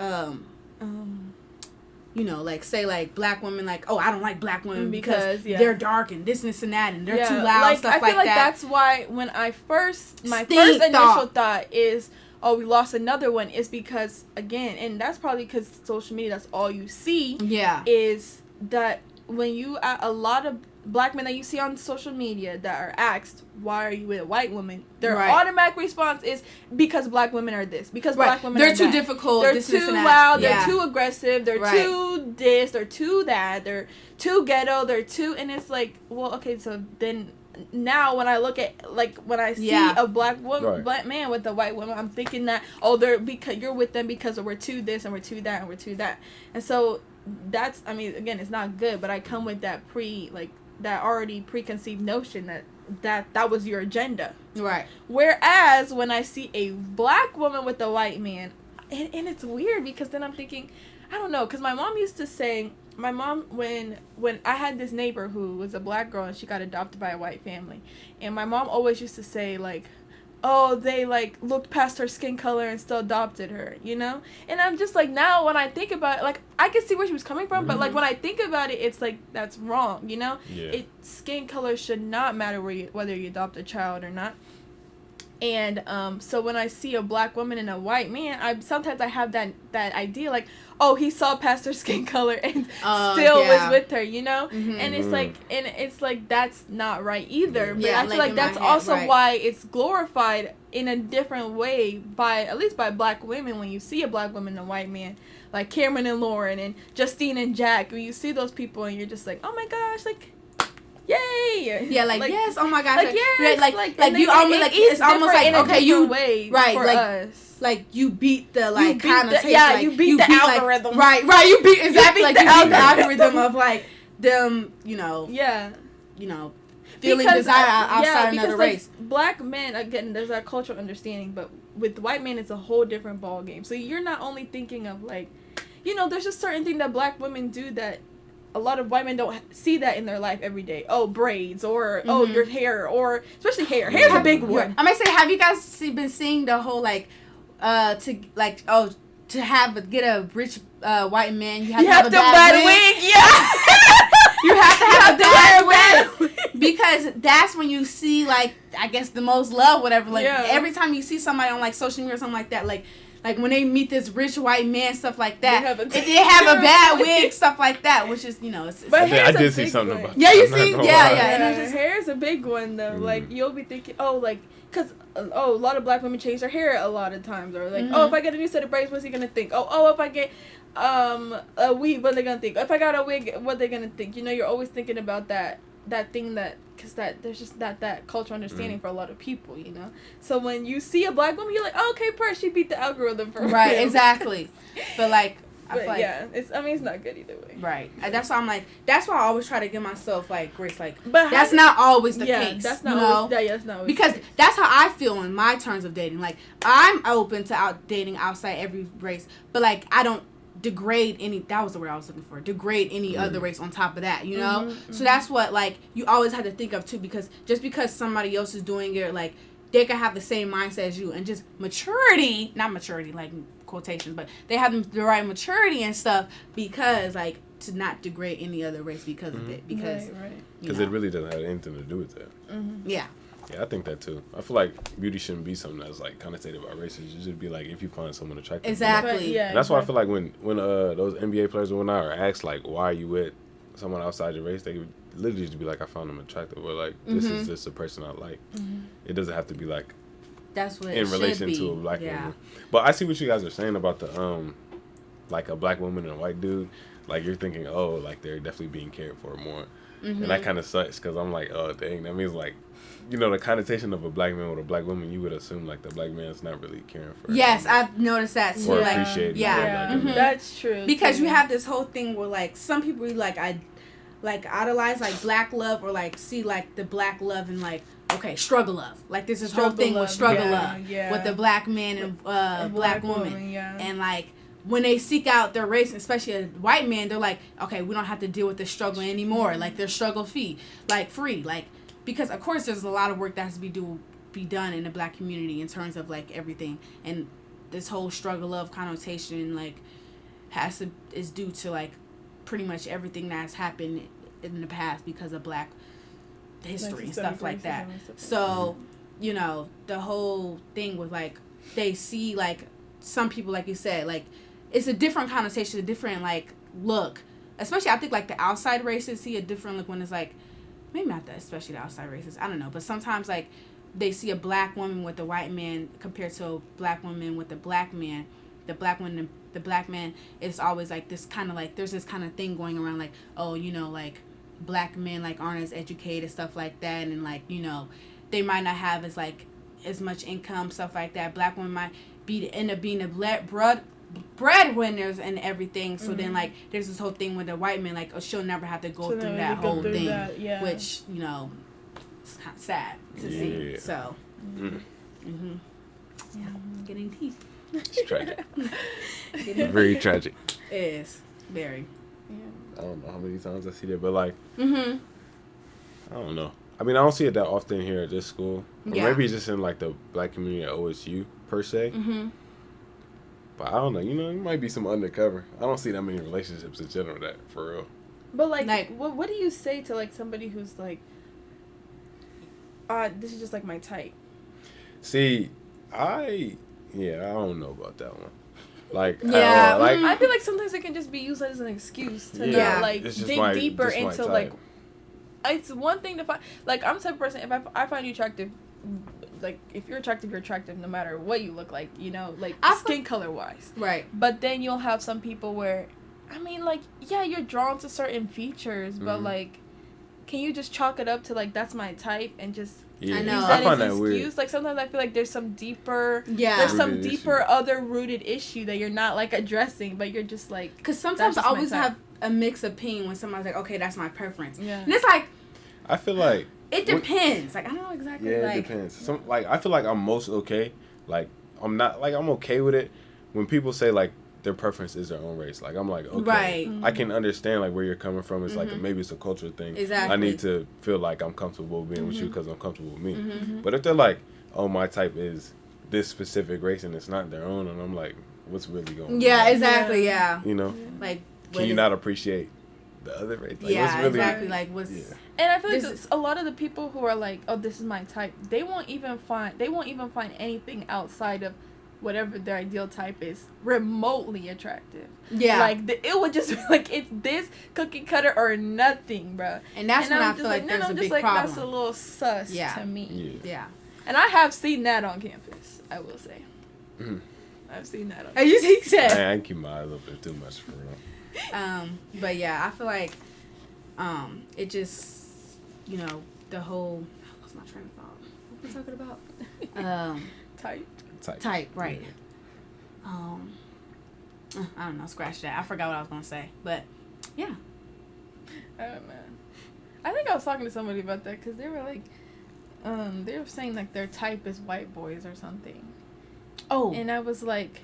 you know, like, say, like, black women, like, oh, I don't like black women because they're dark and this and that, and they're too loud, like, stuff like that. I feel like that's why when my first initial thought is, oh, we lost another one, is because, again, and that's probably because social media, that's all you see. Yeah. Is that when you, a lot of black men that you see on social media that are asked, why are you with a white woman? Their automatic response is, because black women are this. Because black women they're are too that. difficult. They're too loud. They're too aggressive. They're too this. They're too that. They're too ghetto. They're too... And it's like, well, okay, so then... Now when I look at, like, when I see a black woman, black man with a white woman, I'm thinking that, oh, they're, because you're with them because we're too this and we're too that and we're too that. And so that's, I mean, again, it's not good, but I come with that that already preconceived notion that was your agenda. Right. Whereas when I see a black woman with a white man, and it's weird because then I'm thinking, I don't know, because my mom used to say, when I had this neighbor who was a black girl and she got adopted by a white family, and my mom always used to say, like, oh, they, like, looked past her skin color and still adopted her, you know? And I'm just like, now when I think about it, like, I can see where she was coming from, but, like, when I think about it, it's like, that's wrong, you know? Yeah. Skin color should not matter whether you adopt a child or not. And so when I see a black woman and a white man, sometimes I have that idea like, oh, he saw past her skin color and still was with her, you know. And it's like that's not right either. But I feel like that's also why it's glorified in a different way at least by black women. When you see a black woman and a white man, like Cameron and Lauren and Justine and Jack, when you see those people and you're just like, oh my gosh, like. Yay! Yeah, like yes, oh my gosh, like yes, like you almost like it's almost like okay, you way right, for like us. Like you beat the like connotation, you beat the algorithm, like, right, you beat exactly like you beat the algorithm of like them, you know, feeling desire outside another race. Black men, again, there's that cultural understanding, but with white men, it's a whole different ball game. So you're not only thinking of like, there's just certain thing that black women do that a lot of white men don't see that in their life every day. Oh, braids, or oh, your hair, or especially hair. Hair's a big one. I might say, have you guys been seeing the whole like, to get a rich white man, you have to have a bad wig. Yeah. You have to have a bad wig because that's when you see like I guess the most love, whatever. Like every time you see somebody on like social media or something like that, like when they meet this rich white man, stuff like that, they have a bad wig, stuff like that, which is, it's but I did see something about that. Yeah, you see? Yeah. And it's just, hair's a big one, though. Like, you'll be thinking, because, a lot of black women change their hair a lot of times. Or, like, if I get a new set of braids, what's he going to think? If I get a weave, what are they going to think? If I got a wig, what are they going to think? You're always thinking about that thing because there's just that cultural understanding for a lot of people, So when you see a black woman, you're like, oh, okay, she beat the algorithm for right, real. exactly. But like, I feel like it's not good either way. Right. That's why I'm like, that's why I always try to give myself like grace. Like, but that's not always the case. That's not always, that's not always because that's how I feel in my terms of dating. Like, I'm open to dating outside every race, but like I don't degrade any, that was the word I was looking for, degrade any other race on top of that, so that's what like you always have to think of too, because just because somebody else is doing it, like they can have the same mindset as you, and just not maturity like quotations, but they have the right maturity and stuff, because like to not degrade any other race because of it, because it really doesn't have anything to do with that. Yeah, I think that too. I feel like beauty shouldn't be something that's like connotated by races. It should be like if you find someone attractive. Exactly. And that's why I feel like when those NBA players went out or asked like why are you with someone outside your race, they would literally just be like I found them attractive, or like this is just a person I like. It doesn't have to be like that's what in relation to a black woman. But I see what you guys are saying about the like a black woman and a white dude. Like you're thinking, oh, like they're definitely being cared for more, and that kind of sucks because I'm like, oh dang, that means like. The connotation of a black man with a black woman, you would assume like the black man's not really caring for her. Yes, I've noticed that too. Or like, appreciating her. That's true. Because you have this whole thing where like some people idolize like black love, or like see like the black love and like struggle love. Like there's this whole thing with struggle love with the black man and black woman. And like when they seek out their race, especially a white man, they're like, okay, we don't have to deal with this struggle anymore. Like they're struggle free. Because of course there's a lot of work that has to be done in the black community in terms of like everything, and this whole struggle of connotation like is due to like pretty much everything that's happened in the past because of black history and stuff like that. So the whole thing with like they see like some people, like you said, like it's a different connotation, a different like look, especially I think like the outside races see a different look when it's like maybe not that, especially the outside races, I don't know, but sometimes like they see a black woman with a white man compared to a black woman with a black man. The black man is always like this kind of like there's this kind of thing going around like, oh, like black men like aren't as educated, stuff like that, and like they might not have as much income, stuff like that. Black women might end up being the breadwinners and everything, so then like there's this whole thing with the white man like, oh, she'll never have to go through that whole thing, which it's kind of sad to see. So getting deep. It's tragic. Very tragic. It is very. I don't know how many times I see that, but like I don't know. I mean, I don't see it that often here at this school, or maybe it's just in like the black community at OSU per se. But I don't know, it might be some undercover. I don't see that many relationships in general that, for real. But, like what do you say to, like, somebody who's, like, this is just, like, my type? See, I don't know about that one. Like, Yeah, like I feel like sometimes it can just be used as an excuse to Yeah. not like it's just dig deeper just my into type. like. It's one thing to find. Like, I'm the type of person, if I find you attractive, like, if you're attractive no matter what you look like, you know, like, skin color wise. Right. But then you'll have some people where, I mean, like, yeah, you're drawn to certain features, but, like, can you just chalk it up to, like, that's my type and just I know. use I that find as that an weird. excuse? Like, sometimes I feel like there's some deeper, Yeah. there's some Rooted deeper issue. other rooted issue that you're not, like, addressing, but you're just, like, Because sometimes I just my always type. have a mixed opinion when somebody's like, okay, that's my preference. Yeah. And it's like, I feel like it depends. Like, I don't know exactly. yeah, like, it depends. Some like I feel like I'm most okay. Like I'm not like I'm okay with it when people say like their preference is their own race. Like I'm like okay, Right. I can understand like where you're coming from. It's like maybe it's a cultural thing. Exactly. I need to feel like I'm comfortable being with you because I'm comfortable with me. Mm-hmm. But if they're like, oh, my type is this specific race and it's not their own, and I'm like, what's really going on? Yeah, exactly. Yeah. You know, Like, can you not appreciate the other race? Like, Yeah, what's really, exactly. Like, what's. Yeah. And I feel like This a lot of the people who are like, "Oh, this is my type," they won't even find anything outside of whatever their ideal type is remotely attractive. Yeah. Like it would just be like it's this cookie cutter or nothing, bro. And that's when I'm I just feel like there's I'm a just big like, problem. That's a little sus Yeah. to me. Yeah. Yeah. And I have seen that on campus. I will say, Mhm. I've seen that on. As you I said. ain't keep my eyes open too much for real. But yeah, I feel like, it just, you know, the whole. I lost my train of thought. What were we talking about? Type. Type, right. Yeah. I don't know, scratch that. I forgot what I was gonna say, but yeah. I don't know. I think I was talking to somebody about that because they were like, they were saying like their type is white boys or something. Oh. And I was like,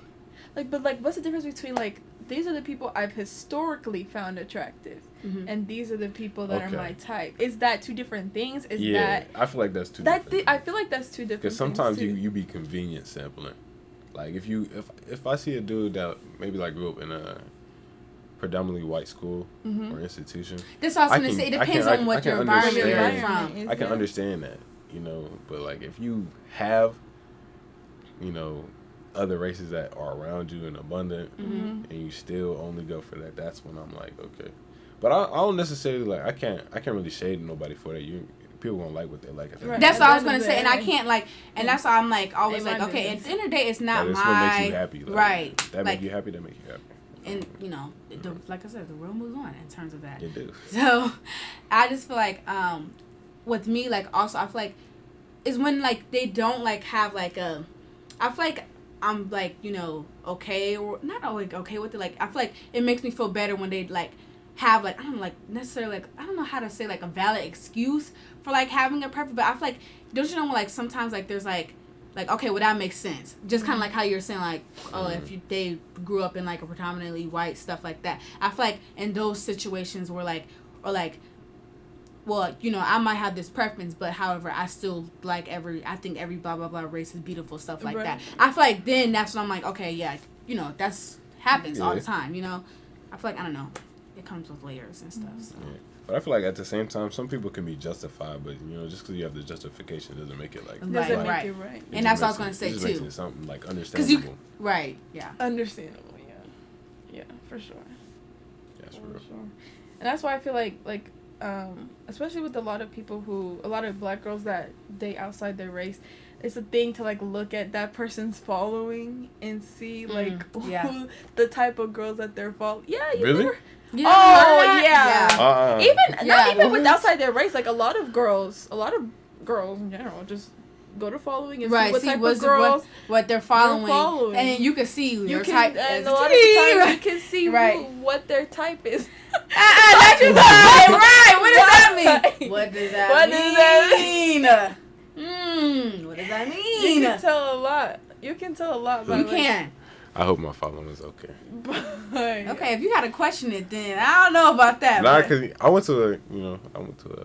but like, what's the difference between like these are the people I've historically found attractive, and these are the people that are my type? Is that two different things? Is that I feel like that's two different. I feel like that's two different. Because sometimes things too. you be convenient sampling. Like if I see a dude that maybe like grew up in a predominantly white school or institution, That's what I was I gonna can- say. It I depends can- on what I can your environment you're understand. from. Is I can that- understand that, you know. But like if you have, you know, other races that are around you and abundant, and you still only go for that, that's when I'm like, okay. But I don't necessarily like I can't really shade nobody for that. People gonna like what they like. Right. That's At what I the was end gonna of the say, and I day. can't like, and that's why I'm like always Ain't like, my okay, at business. the end of the day, it's not Like, it's my what makes you happy. Like, right. That like, make you happy. That make you happy. and you know, like I said, the world moves on in terms of that. You do. So, I just feel like, with me, like also, I feel like, is when like they don't like have like a, I feel like I'm like, you know, okay or not like okay with it. Like I feel like it makes me feel better when they like have like I don't know, like necessarily like I don't know how to say like a valid excuse for like having a preference, but I feel like don't you know like sometimes like there's like okay, well that makes sense. Just kind of like how you're saying like oh if they grew up in like a predominantly white stuff like that. I feel like in those situations where like or like well, you know, I might have this preference, but however, I still like I think every blah, blah, blah race is beautiful, stuff like that. I feel like then that's when I'm like, okay, yeah, you know, that's happens all the time, you know? I feel like, I don't know, it comes with layers and stuff, so. Yeah. But I feel like at the same time, some people can be justified, but, you know, just because you have the justification doesn't make it like... Doesn't Right. make it right. It And just that's what I was makes gonna it- say, it just makes too. it something like 'Cause understandable. Right, yeah. Understandable, yeah, for sure. That's For real. sure. And that's why I feel like especially with a lot of black girls that date outside their race, it's a thing to like look at that person's following and see like yeah. who the type of girls that they're following. Yeah, you Really? never. Yeah, Oh yeah. Uh-uh. Not even with outside their race. Like a lot of girls in general just go to following and Right, see what see type what's of girls what they're following, following. and then you can see you your can. type And as a lot of T. times you can see Right. what their type is. That's your type, right? What does that mean? What does that What mean? What does that mean? You can tell a lot. You can tell a lot. By You can. I hope my following is okay. Okay, if you gotta question it, then I don't know about that. Nah, but- because I went to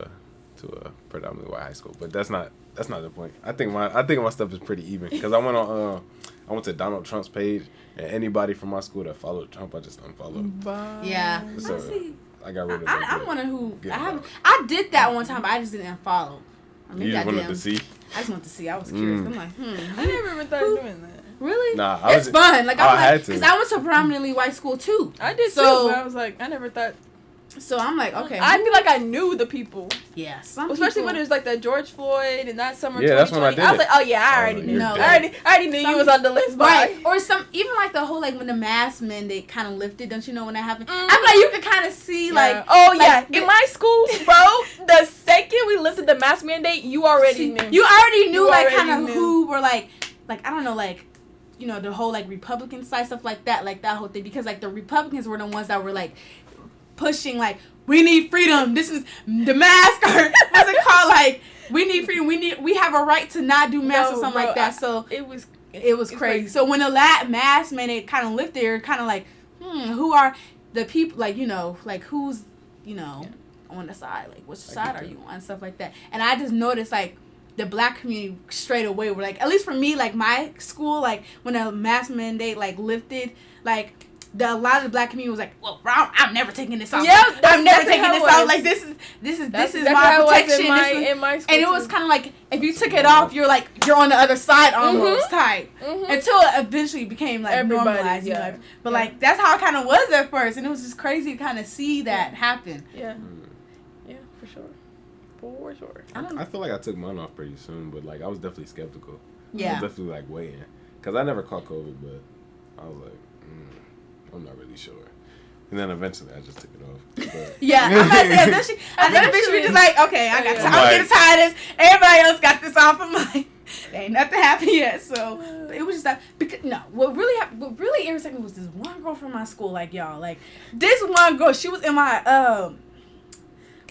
a predominantly white high school, but that's not the point. I think my stuff is pretty even because I went to Donald Trump's page, and anybody from my school that followed Trump, I just unfollowed. Yeah. So I see. I got rid of I'm one who Get I it have. out. I did that one time, but I just didn't follow. You just wanted to see? I just wanted to see. I was curious. I'm like, I never even thought of doing that. Really? Nah, it's fun. Like, I'm like, because I went to a predominantly white school too. I did too, but I was like, I never thought. So I'm like, okay. I feel like I knew the people. Yeah, especially when it was like the George Floyd and that summer. Yeah, that's when I did. I was like, oh yeah, I already knew. No, I already knew you was on the list, right? Or even like the whole like when the mask mandate kind of lifted. Don't you know when that happened? I'm like, you could kind of see like, oh yeah, in my school, bro. The second we lifted the mask mandate, you already knew. You already knew like kind of who were like I don't know like. You know, the whole like Republican side stuff like that whole thing, because like the Republicans were the ones that were like pushing like, we need freedom, this is the mask, or what's it called, like we need freedom, we have a right to not do masks or something like that. So it was crazy. So when the mask mandate kind of lifted, you're kind of like, who are the people, like, you know, like who's, you know, on the side, like which side are you on, stuff like that. And I just noticed like the black community straight away were like, at least for me, like my school, like when the mask mandate like lifted, like a lot of the black community was like, well, I'm never taking this off. Yeah, I'm never taking this off. Like this is my protection. In my school and it was kind of like if you took it off, you're like you're on the other side almost type. Until it eventually became like normalized. You know? But like that's how it kind of was at first, and it was just crazy to kind of see that happen. Yeah, yeah, for sure. For sure. I feel like I took mine off pretty soon, but like I was definitely skeptical. Yeah. I was definitely like waiting, because I never caught COVID, but I was like, I'm not really sure. And then eventually I just took it off. But. Yeah, I'm about to say eventually we just like, okay, I'm getting tired of this. Everybody else got this off. I'm like, there ain't nothing happened yet. So it was just that, because what really irritated me was this one girl from my school, like y'all, like this one girl, she was in my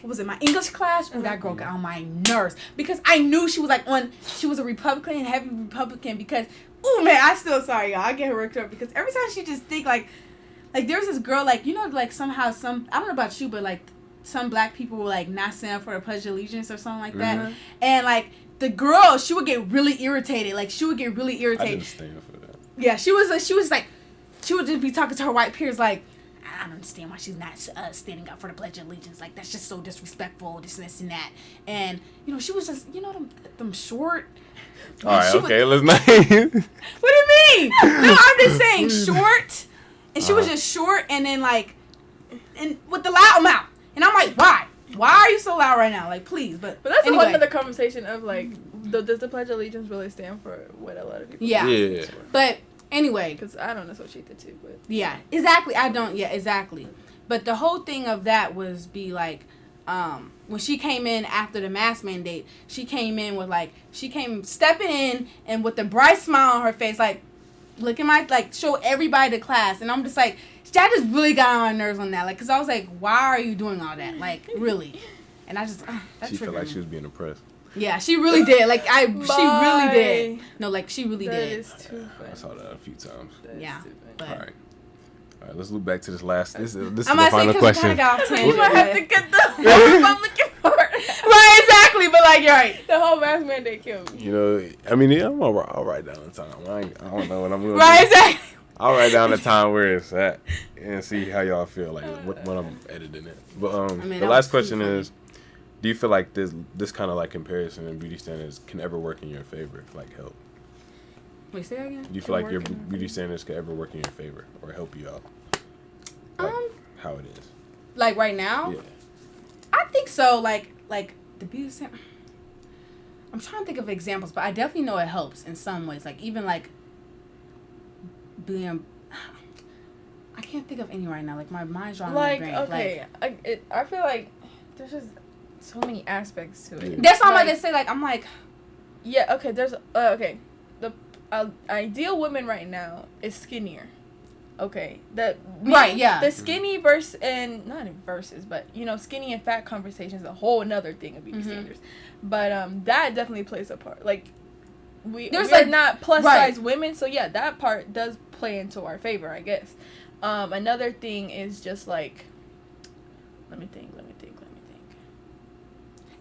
what was it, my English class? Ooh, that girl got on my nerves, because I knew she was like she was a Republican, heavy Republican, because, ooh man, I still, sorry y'all, I get her worked up, because every time she just think like there was this girl, like, you know, like somehow I don't know about you, but like some black people were like not stand for the Pledge of Allegiance or something like that. And like the girl, she would get really irritated. Like she would get really irritated. I didn't stand for that. Yeah, she would just be talking to her white peers like, I don't understand why she's not standing up for the Pledge of Allegiance. Like, that's just so disrespectful, this and that. And, you know, she was just, you know, them short. All right, okay, let's not. What do you mean? No, I'm just saying short. And she was just short, and then, like, and with the loud mouth. And I'm like, why? Why are you so loud right now? Like, please. But that's anyway. a whole other conversation of, like, does the Pledge of Allegiance really stand for what a lot of people Yeah. But anyway. Because I don't associate the two, but. Yeah, exactly. I don't, exactly. But the whole thing of that was like, when she came in after the mask mandate, she came in with, like, stepping in and with a bright smile on her face, like, look at my, like, show everybody the class. And I'm just like, that just really got on my nerves on that. Like, because I was like, why are you doing all that? Like, really? And I just, she felt like she was being oppressed. Yeah, she really did. Like, she really did. No, like, she really that did. Is too funny. I saw that a few times. Yeah. All right, let's look back to this last. This is the final question. You might have to get the I'm looking for it. Right, exactly. But like, you're right. The whole mask mandate killed me. You know, I mean, yeah, I'll write down the time. I don't know what I'm going to Right, exactly. I'll write down the time where it's at and see how y'all feel, like when I'm editing it. But the last question is, do you feel like this kind of like comparison in beauty standards can ever work in your favor, like help? Wait, say that again? Do you feel like your beauty standards could ever work in your favor or help you out? Like how it is. Like right now? Yeah. I think so. Like the beauty standard. I'm trying to think of examples, but I definitely know it helps in some ways. Like even like being. I can't think of any right now. Like my mind's drawing my brain. Okay, I feel like there's just so many aspects to it. That's all I'm gonna say. Like I'm like. Yeah. Okay. There's okay. The ideal woman right now is skinnier. Okay. Right. Yeah. The skinny versus and not in versus, but you know, skinny and fat conversation is a whole another thing of beauty standards. But that definitely plays a part. Like we're like not plus size women, so yeah, that part does play into our favor, I guess. Another thing is just like, let me think.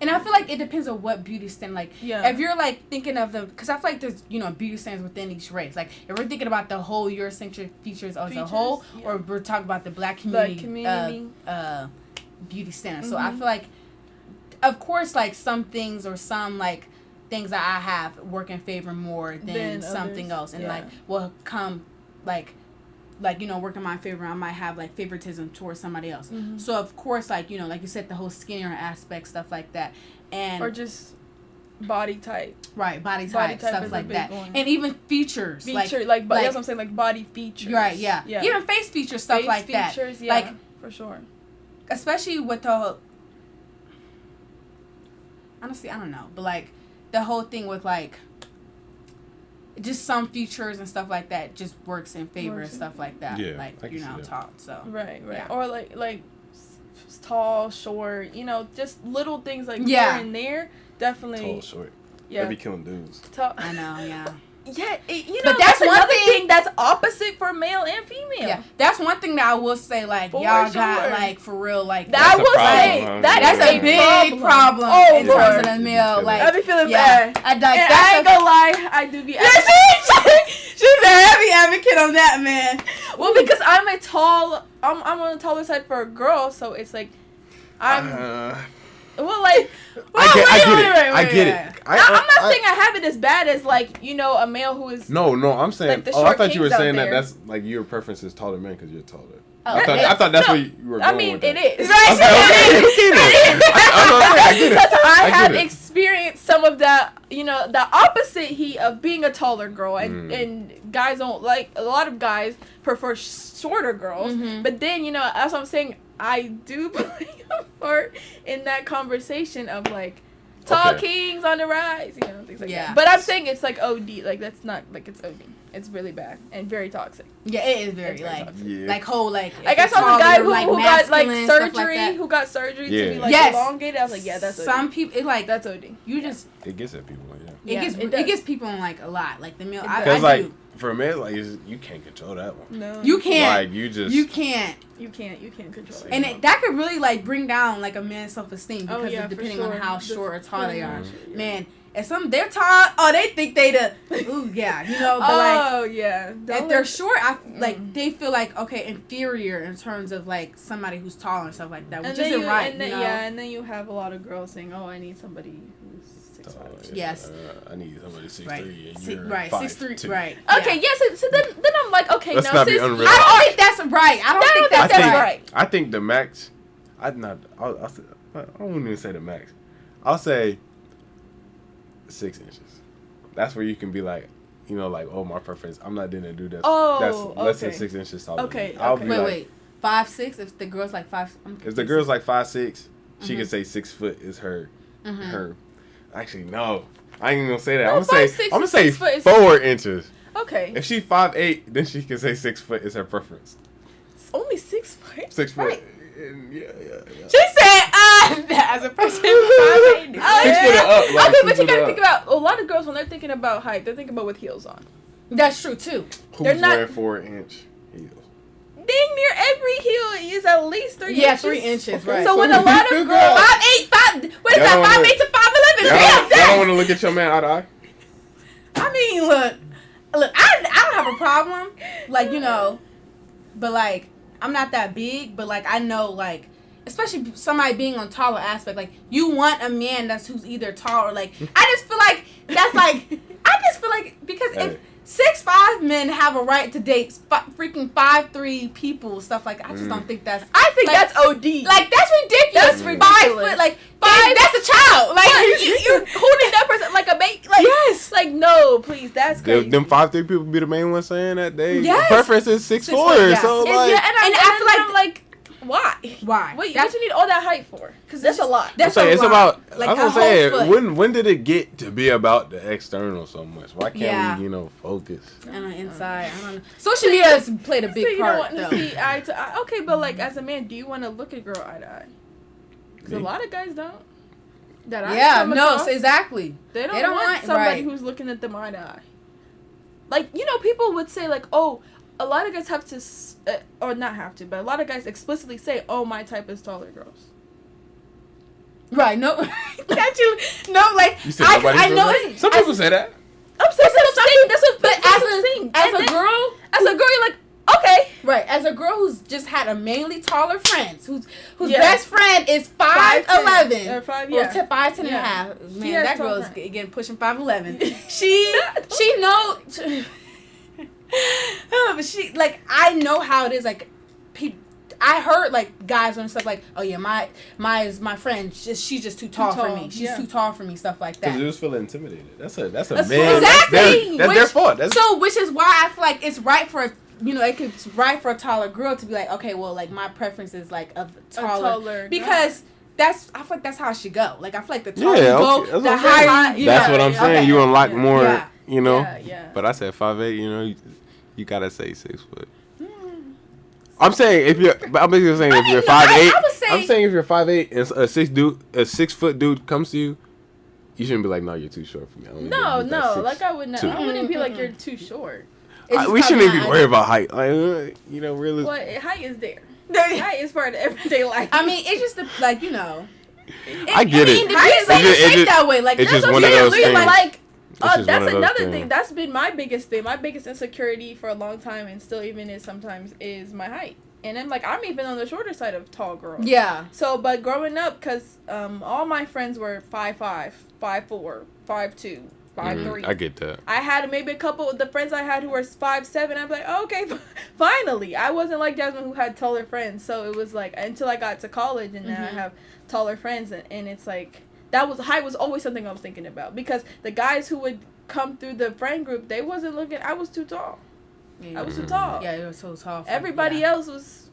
And I feel like it depends on what beauty standard. Like, if you're like thinking of the, because I feel like there's beauty standards within each race. Like, if we're thinking about the whole Eurocentric features as a whole, or we're talking about the black community, beauty standard. So I feel like of course, like some things or some like things that I have work in favor more than something else, and like will come like you know, work in my favor. I might have like favoritism towards somebody else. Mm-hmm. So of course, like, you know, like you said, the whole skinnier aspect, stuff like that, and or just body type, right? Body type stuff like that, one. And even features, like that's what I'm saying, like body features, right? Yeah, even face features, stuff like features, that, yeah, like for sure. Especially with the, honestly, I don't know, but like the whole thing with like just some features and stuff like that just works in favor and stuff like that. Yeah, like, you know, tall. So right, yeah. Or like tall, short, you know, just little things like here and there. Definitely tall, short. Yeah, they be killing dudes. I know, yeah. Yeah, you know, but that's one thing that's opposite for male and female. Yeah, that's one thing that I will say. Like, y'all got like for real, like I will say that's a big problem in terms of the male. Like, I be feeling bad. I ain't gonna lie, I do be. She's a heavy advocate on that, man. Well, because I'm on the taller side for a girl, so it's like well, like, I get it. I'm not saying I have it as bad as, like, you know, a male who is. No, I'm saying. Like, I thought you were saying that that's like your preference is taller men because you're taller. I thought that's what you were going with. I mean, it is. Because I have experienced some of that, you know, the opposite heat of being a taller girl, and guys don't like. A lot of guys prefer shorter girls, but then, you know, that's what I'm saying. I do play a part in that conversation of like tall kings on the rise, you know, things like that. But I'm saying it's like OD, like that's not like it's OD. It's really bad and very toxic. Yeah, it is very like like whole like. I saw the guy who got like surgery, who got surgery to be like elongated. I was like, yeah, that's OD. Some people it like that's OD. You just it gets at people, it gets people in like a lot, like the male. Because like for a man, like you can't control that one. No, you can't. Like you can't. You can't control it. And that could really like bring down like a man's self-esteem because of depending on how short or tall they are. Man, if they're tall, they think they ooh yeah, you know. But if they're short, like they feel like inferior in terms of like somebody who's tall and stuff like that, which isn't right. And then you have a lot of girls saying, "Oh, I need somebody who's 6'5". Yes. I need somebody 6'3". Right, 6'3". Right. Okay. Yes. So then I'm like, okay, let's no, not be unrealistic. I don't think that's right. I don't think that's right. I think the max. I don't even say the max. I'll say 6 inches. That's where you can be like, you know, like, oh, my preference. I'm not gonna do that. That's less than 6 inches taller. Okay. Wait. 5'6"? If the girl's like 5. If the girl's like 5'6", she can say 6 foot is her. Actually, no. I ain't gonna say that. I'm gonna say 4 inches. Okay. If she's 5'8", then she can say 6 foot is her preference. It's only 6 foot. 6 foot. Right. Yeah. She said, as a person 5'8". 6 foot up. Like, okay, but you gotta think about a lot of girls when they're thinking about height, they're thinking about with heels on. That's true too. Who's wearing 4-inch heels? Dang near every heel is at least 3 inches. Yeah, 3 inches, right. So when a lot of girls 5'8", what is that? 5'8" to 5'11"? Y'all don't want to look at your man eye to eye? I mean, look, I don't have a problem, like, you know, but like I'm not that big, but like I know, like, especially somebody being on taller aspect, like you want a man who's either tall or like I just feel like that's like because if 6'5" men have a right to date freaking 5'3" people, stuff like I just don't think that's. I think like, that's OD. Like that's ridiculous. That's ridiculous. 5 foot, like 5. That's a child. Like you're holding that person like a baby. Like yes. Like no, please. That's crazy. Them 5'3" people be the main ones saying that they preference is 6'4". Yes. So like, and I feel like I'm like. Why? Wait, what you need all that height for? Because that's a lot. That's it's about. Like I was gonna say, when did it get to be about the external so much? Why can't we, focus? On the inside, I don't know. Social media has played a big part, though. See eye to eye. Okay, but like as a man, do you want to look at girl eye to eye? Because a lot of guys don't. Exactly. They don't want somebody who's looking at them eye to eye. Like people would say like, oh. A lot of guys have to, or not have to, but a lot of guys explicitly say, "Oh, my type is taller girls." Right? No, like you said I know. Some people say that. I'm saying that's what I'm saying. But as a girl, you're like, Okay. Right, as a girl who's just had a mainly taller friends, whose Yeah. best friend is 5'11", or 5, or yeah. 5'10" and a Yeah. half. She Man, has that tall girl is friends. again pushing 5'11". She knows. But she like I know how it is. Like, I heard like guys and stuff like, oh yeah, my friend, she's just too tall for me. She's too tall for me. Stuff like that. Because you just feel intimidated. That's a man. Exactly. That's their fault. Which is why I feel like it's right for it's right for a taller girl to be like, okay, well, like my preference is like a taller because. I feel like that's how it should go. Like, I feel like the taller you go, the higher you That's what I'm saying. Okay. You unlock more, you know. Yeah. But I said 5'8", you know, you gotta say 6 foot. I'm saying if you're 5'8", I'm saying if you're 5'8" and a 6 foot dude comes to you, you shouldn't be like, no, you're too short for me. No, like I would never. I wouldn't be like, you're too short. We shouldn't even be worried about height. Like, you know, really. Well, height is there. Height is part of everyday life. I mean, it's just I get it. It's shaped that way. Like, it's just one of those things. Like, that's another thing. That's been my biggest thing. My biggest insecurity for a long time, and still even is sometimes, is my height. And I'm even on the shorter side of tall girls. Yeah. So, but growing up, because all my friends were 5'5", 5'4", 5'2", 5'3". I get that. I had maybe a couple of the friends I had who were 5'7". I'm like, oh, okay, finally. I wasn't like Jasmine who had taller friends. So it was like until I got to college and then I have taller friends, and it's like height was always something I was thinking about, because the guys who would come through the friend group, they wasn't looking. I was too tall. Yeah. I was too tall. Yeah, you were so tall. Everybody else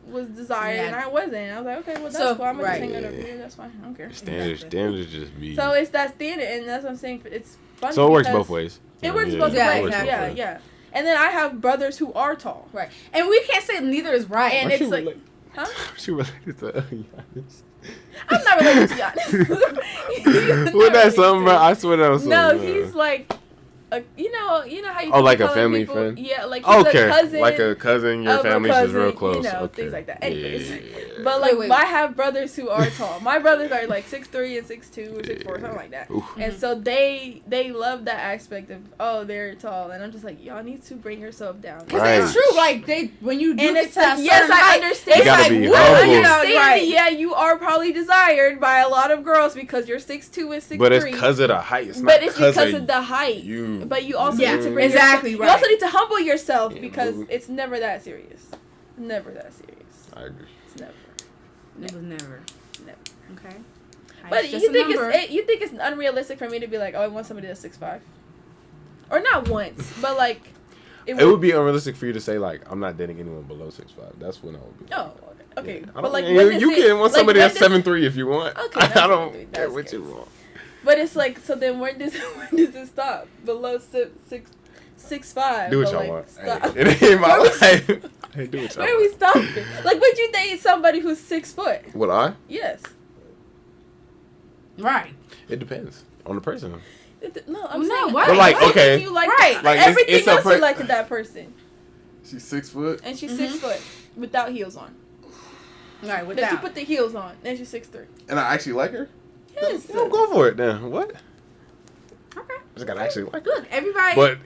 was desired, and I wasn't. I was like, okay, well, that's cool. I'm going to hang out over here. That's fine. I don't care. Standards just be... So it's that standard, and that's what I'm saying. It's funny. So it works both ways. It works both ways. Yeah. And then I have brothers who are tall. Right. And we can't say neither is right. And it's like... Huh? She related to Giannis. I'm not related to Giannis. Was that something, bro? I swear that was something. No, he's like... you know how you like a family people, friend? Yeah, like he's a cousin. Like a cousin, your family's just real close. You know, okay. things like that. Anyways. Yeah. But like I have brothers who are tall. My brothers are like 6'3" and 6'2" or 6'4", something like that. Oof. And so they love that aspect of they're tall, and I'm just like, y'all need to bring yourself down. Because it's true, like when you do get to a certain I understand. You gotta be humble. Right. Yeah, you are probably desired by a lot of girls because you're 6'2" and 6'3". But it's because of the height. But it's because of the height. But you also need to bring yourself. Right. You also need to humble yourself because it's never that serious. Never that serious. I agree. It's never. It was never. Okay. But you think it's unrealistic for me to be like, oh, I want somebody that's 6'5", or not once, but like it would be unrealistic for you to say like, I'm not dating anyone below 6'5". That's when I would be. Oh, okay. Yeah. But like you can want somebody that's 7'3" if you want. Okay, I don't care what you want. But it's like, so then when does it stop? Below 6'5". Do what y'all want. Hey, it ain't my life. Hey, do what y'all want. Where are we stopping? Like, would you date somebody who's 6 foot? Would I? Yes. Right. It depends on the person. No, I'm saying. What? But like, okay. You like right. Like, everything else you like to that person. She's 6 foot. And she's 6 foot without heels on. Right, without. Then she put the heels on. And she's 6'3". And I actually like her? Yes. Then go for it then. What? Okay. I just gotta actually like her. Look, everybody. But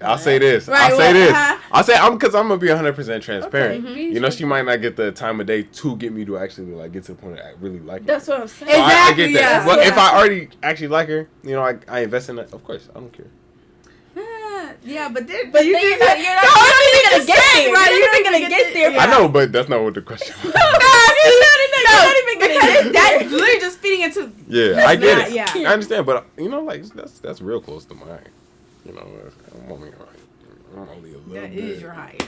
I'll say this. Right, I'll say because I'm gonna be 100% transparent. Okay. You know, she might not get the time of day to get me to actually like get to the point that I really like her. That's what I'm saying. So Exactly. I get that. Yeah. But if I already actually like her, you know, I invest in that. Of course, I don't care. Yeah, but you're not even gonna get there. Right? You're not even gonna get there. I know, but that's not what the question was. You're not even gonna That's literally just feeding into. Yeah, I get it. Yeah. I understand, but you know, like that's real close to mine. You know, I'm only a little That bit. is your height.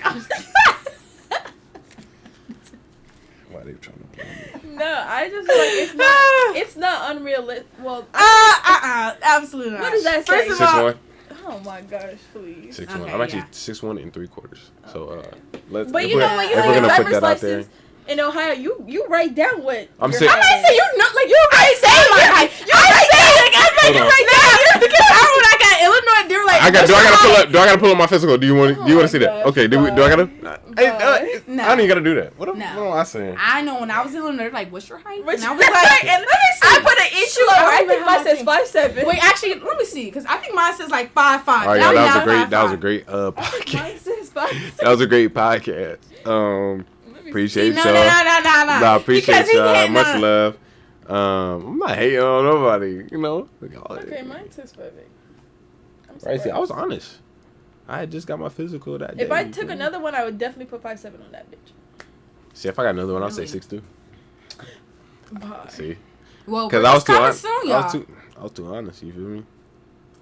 Why they trying to play me? No, I just feel like it's not unrealistic. Well, absolutely not. What does that say? First of all, 6'1". Oh my gosh, please. 6'1". Okay, I'm actually yeah. 6'1" and 3/4. So let's. But if you we're- know when you if we're have gonna a put driver's that out there, license in Ohio, you write down what. I'm your saying- height I might is. say you know, like you already say my height. Hold on. Right now, because when I got Illinois, they were like, do I gotta pull up my physical? Do you want to see that? gosh, Okay, do I gotta? I No. don't even gotta do that. What No. am I saying? I know when I was in Illinois, they're like, what's your height? What's And I your was like, height? and let me see. I put an inch lower. I think mine says 5'7". Wait, actually, let me see, because I think mine says like 5'5". All right, y'all, that was a great podcast. Mine says That was a great podcast. Appreciate y'all. No. Nah, appreciate y'all. Much love. I'm not hating on nobody, you know. Okay, mine says 5'8". Right, see, I was honest. I had just got my physical that day. If I took another one, I would definitely put 5'7" on that bitch. See, if I got another one, I'll say 6'2". Bye. See, Well, because I was I was too honest. You feel me?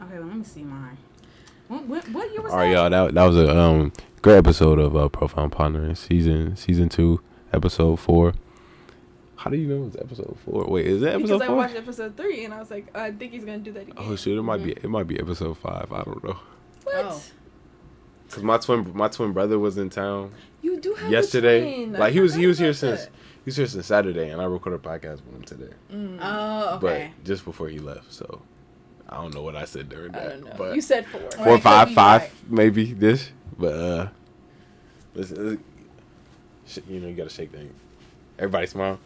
Okay, well, let me see mine. What year was All right, y'all. That was a great episode of Profound Pondering, season 2, episode 4. How do you know it's episode 4? Wait, is that episode 4? Because I watched episode 3 and I was like, I think he's gonna do that again. Oh shoot, it might be episode 5. I don't know. What? Oh. Cause my twin brother was in town You do have yesterday. a twin. Like he was here since Saturday, and I recorded a podcast with him today. Oh, okay. But just before he left, so I don't know what I said during that. I don't know. But You said 4. 4, 5, right. maybe this. But listen, you know you gotta shake things. Everybody smile.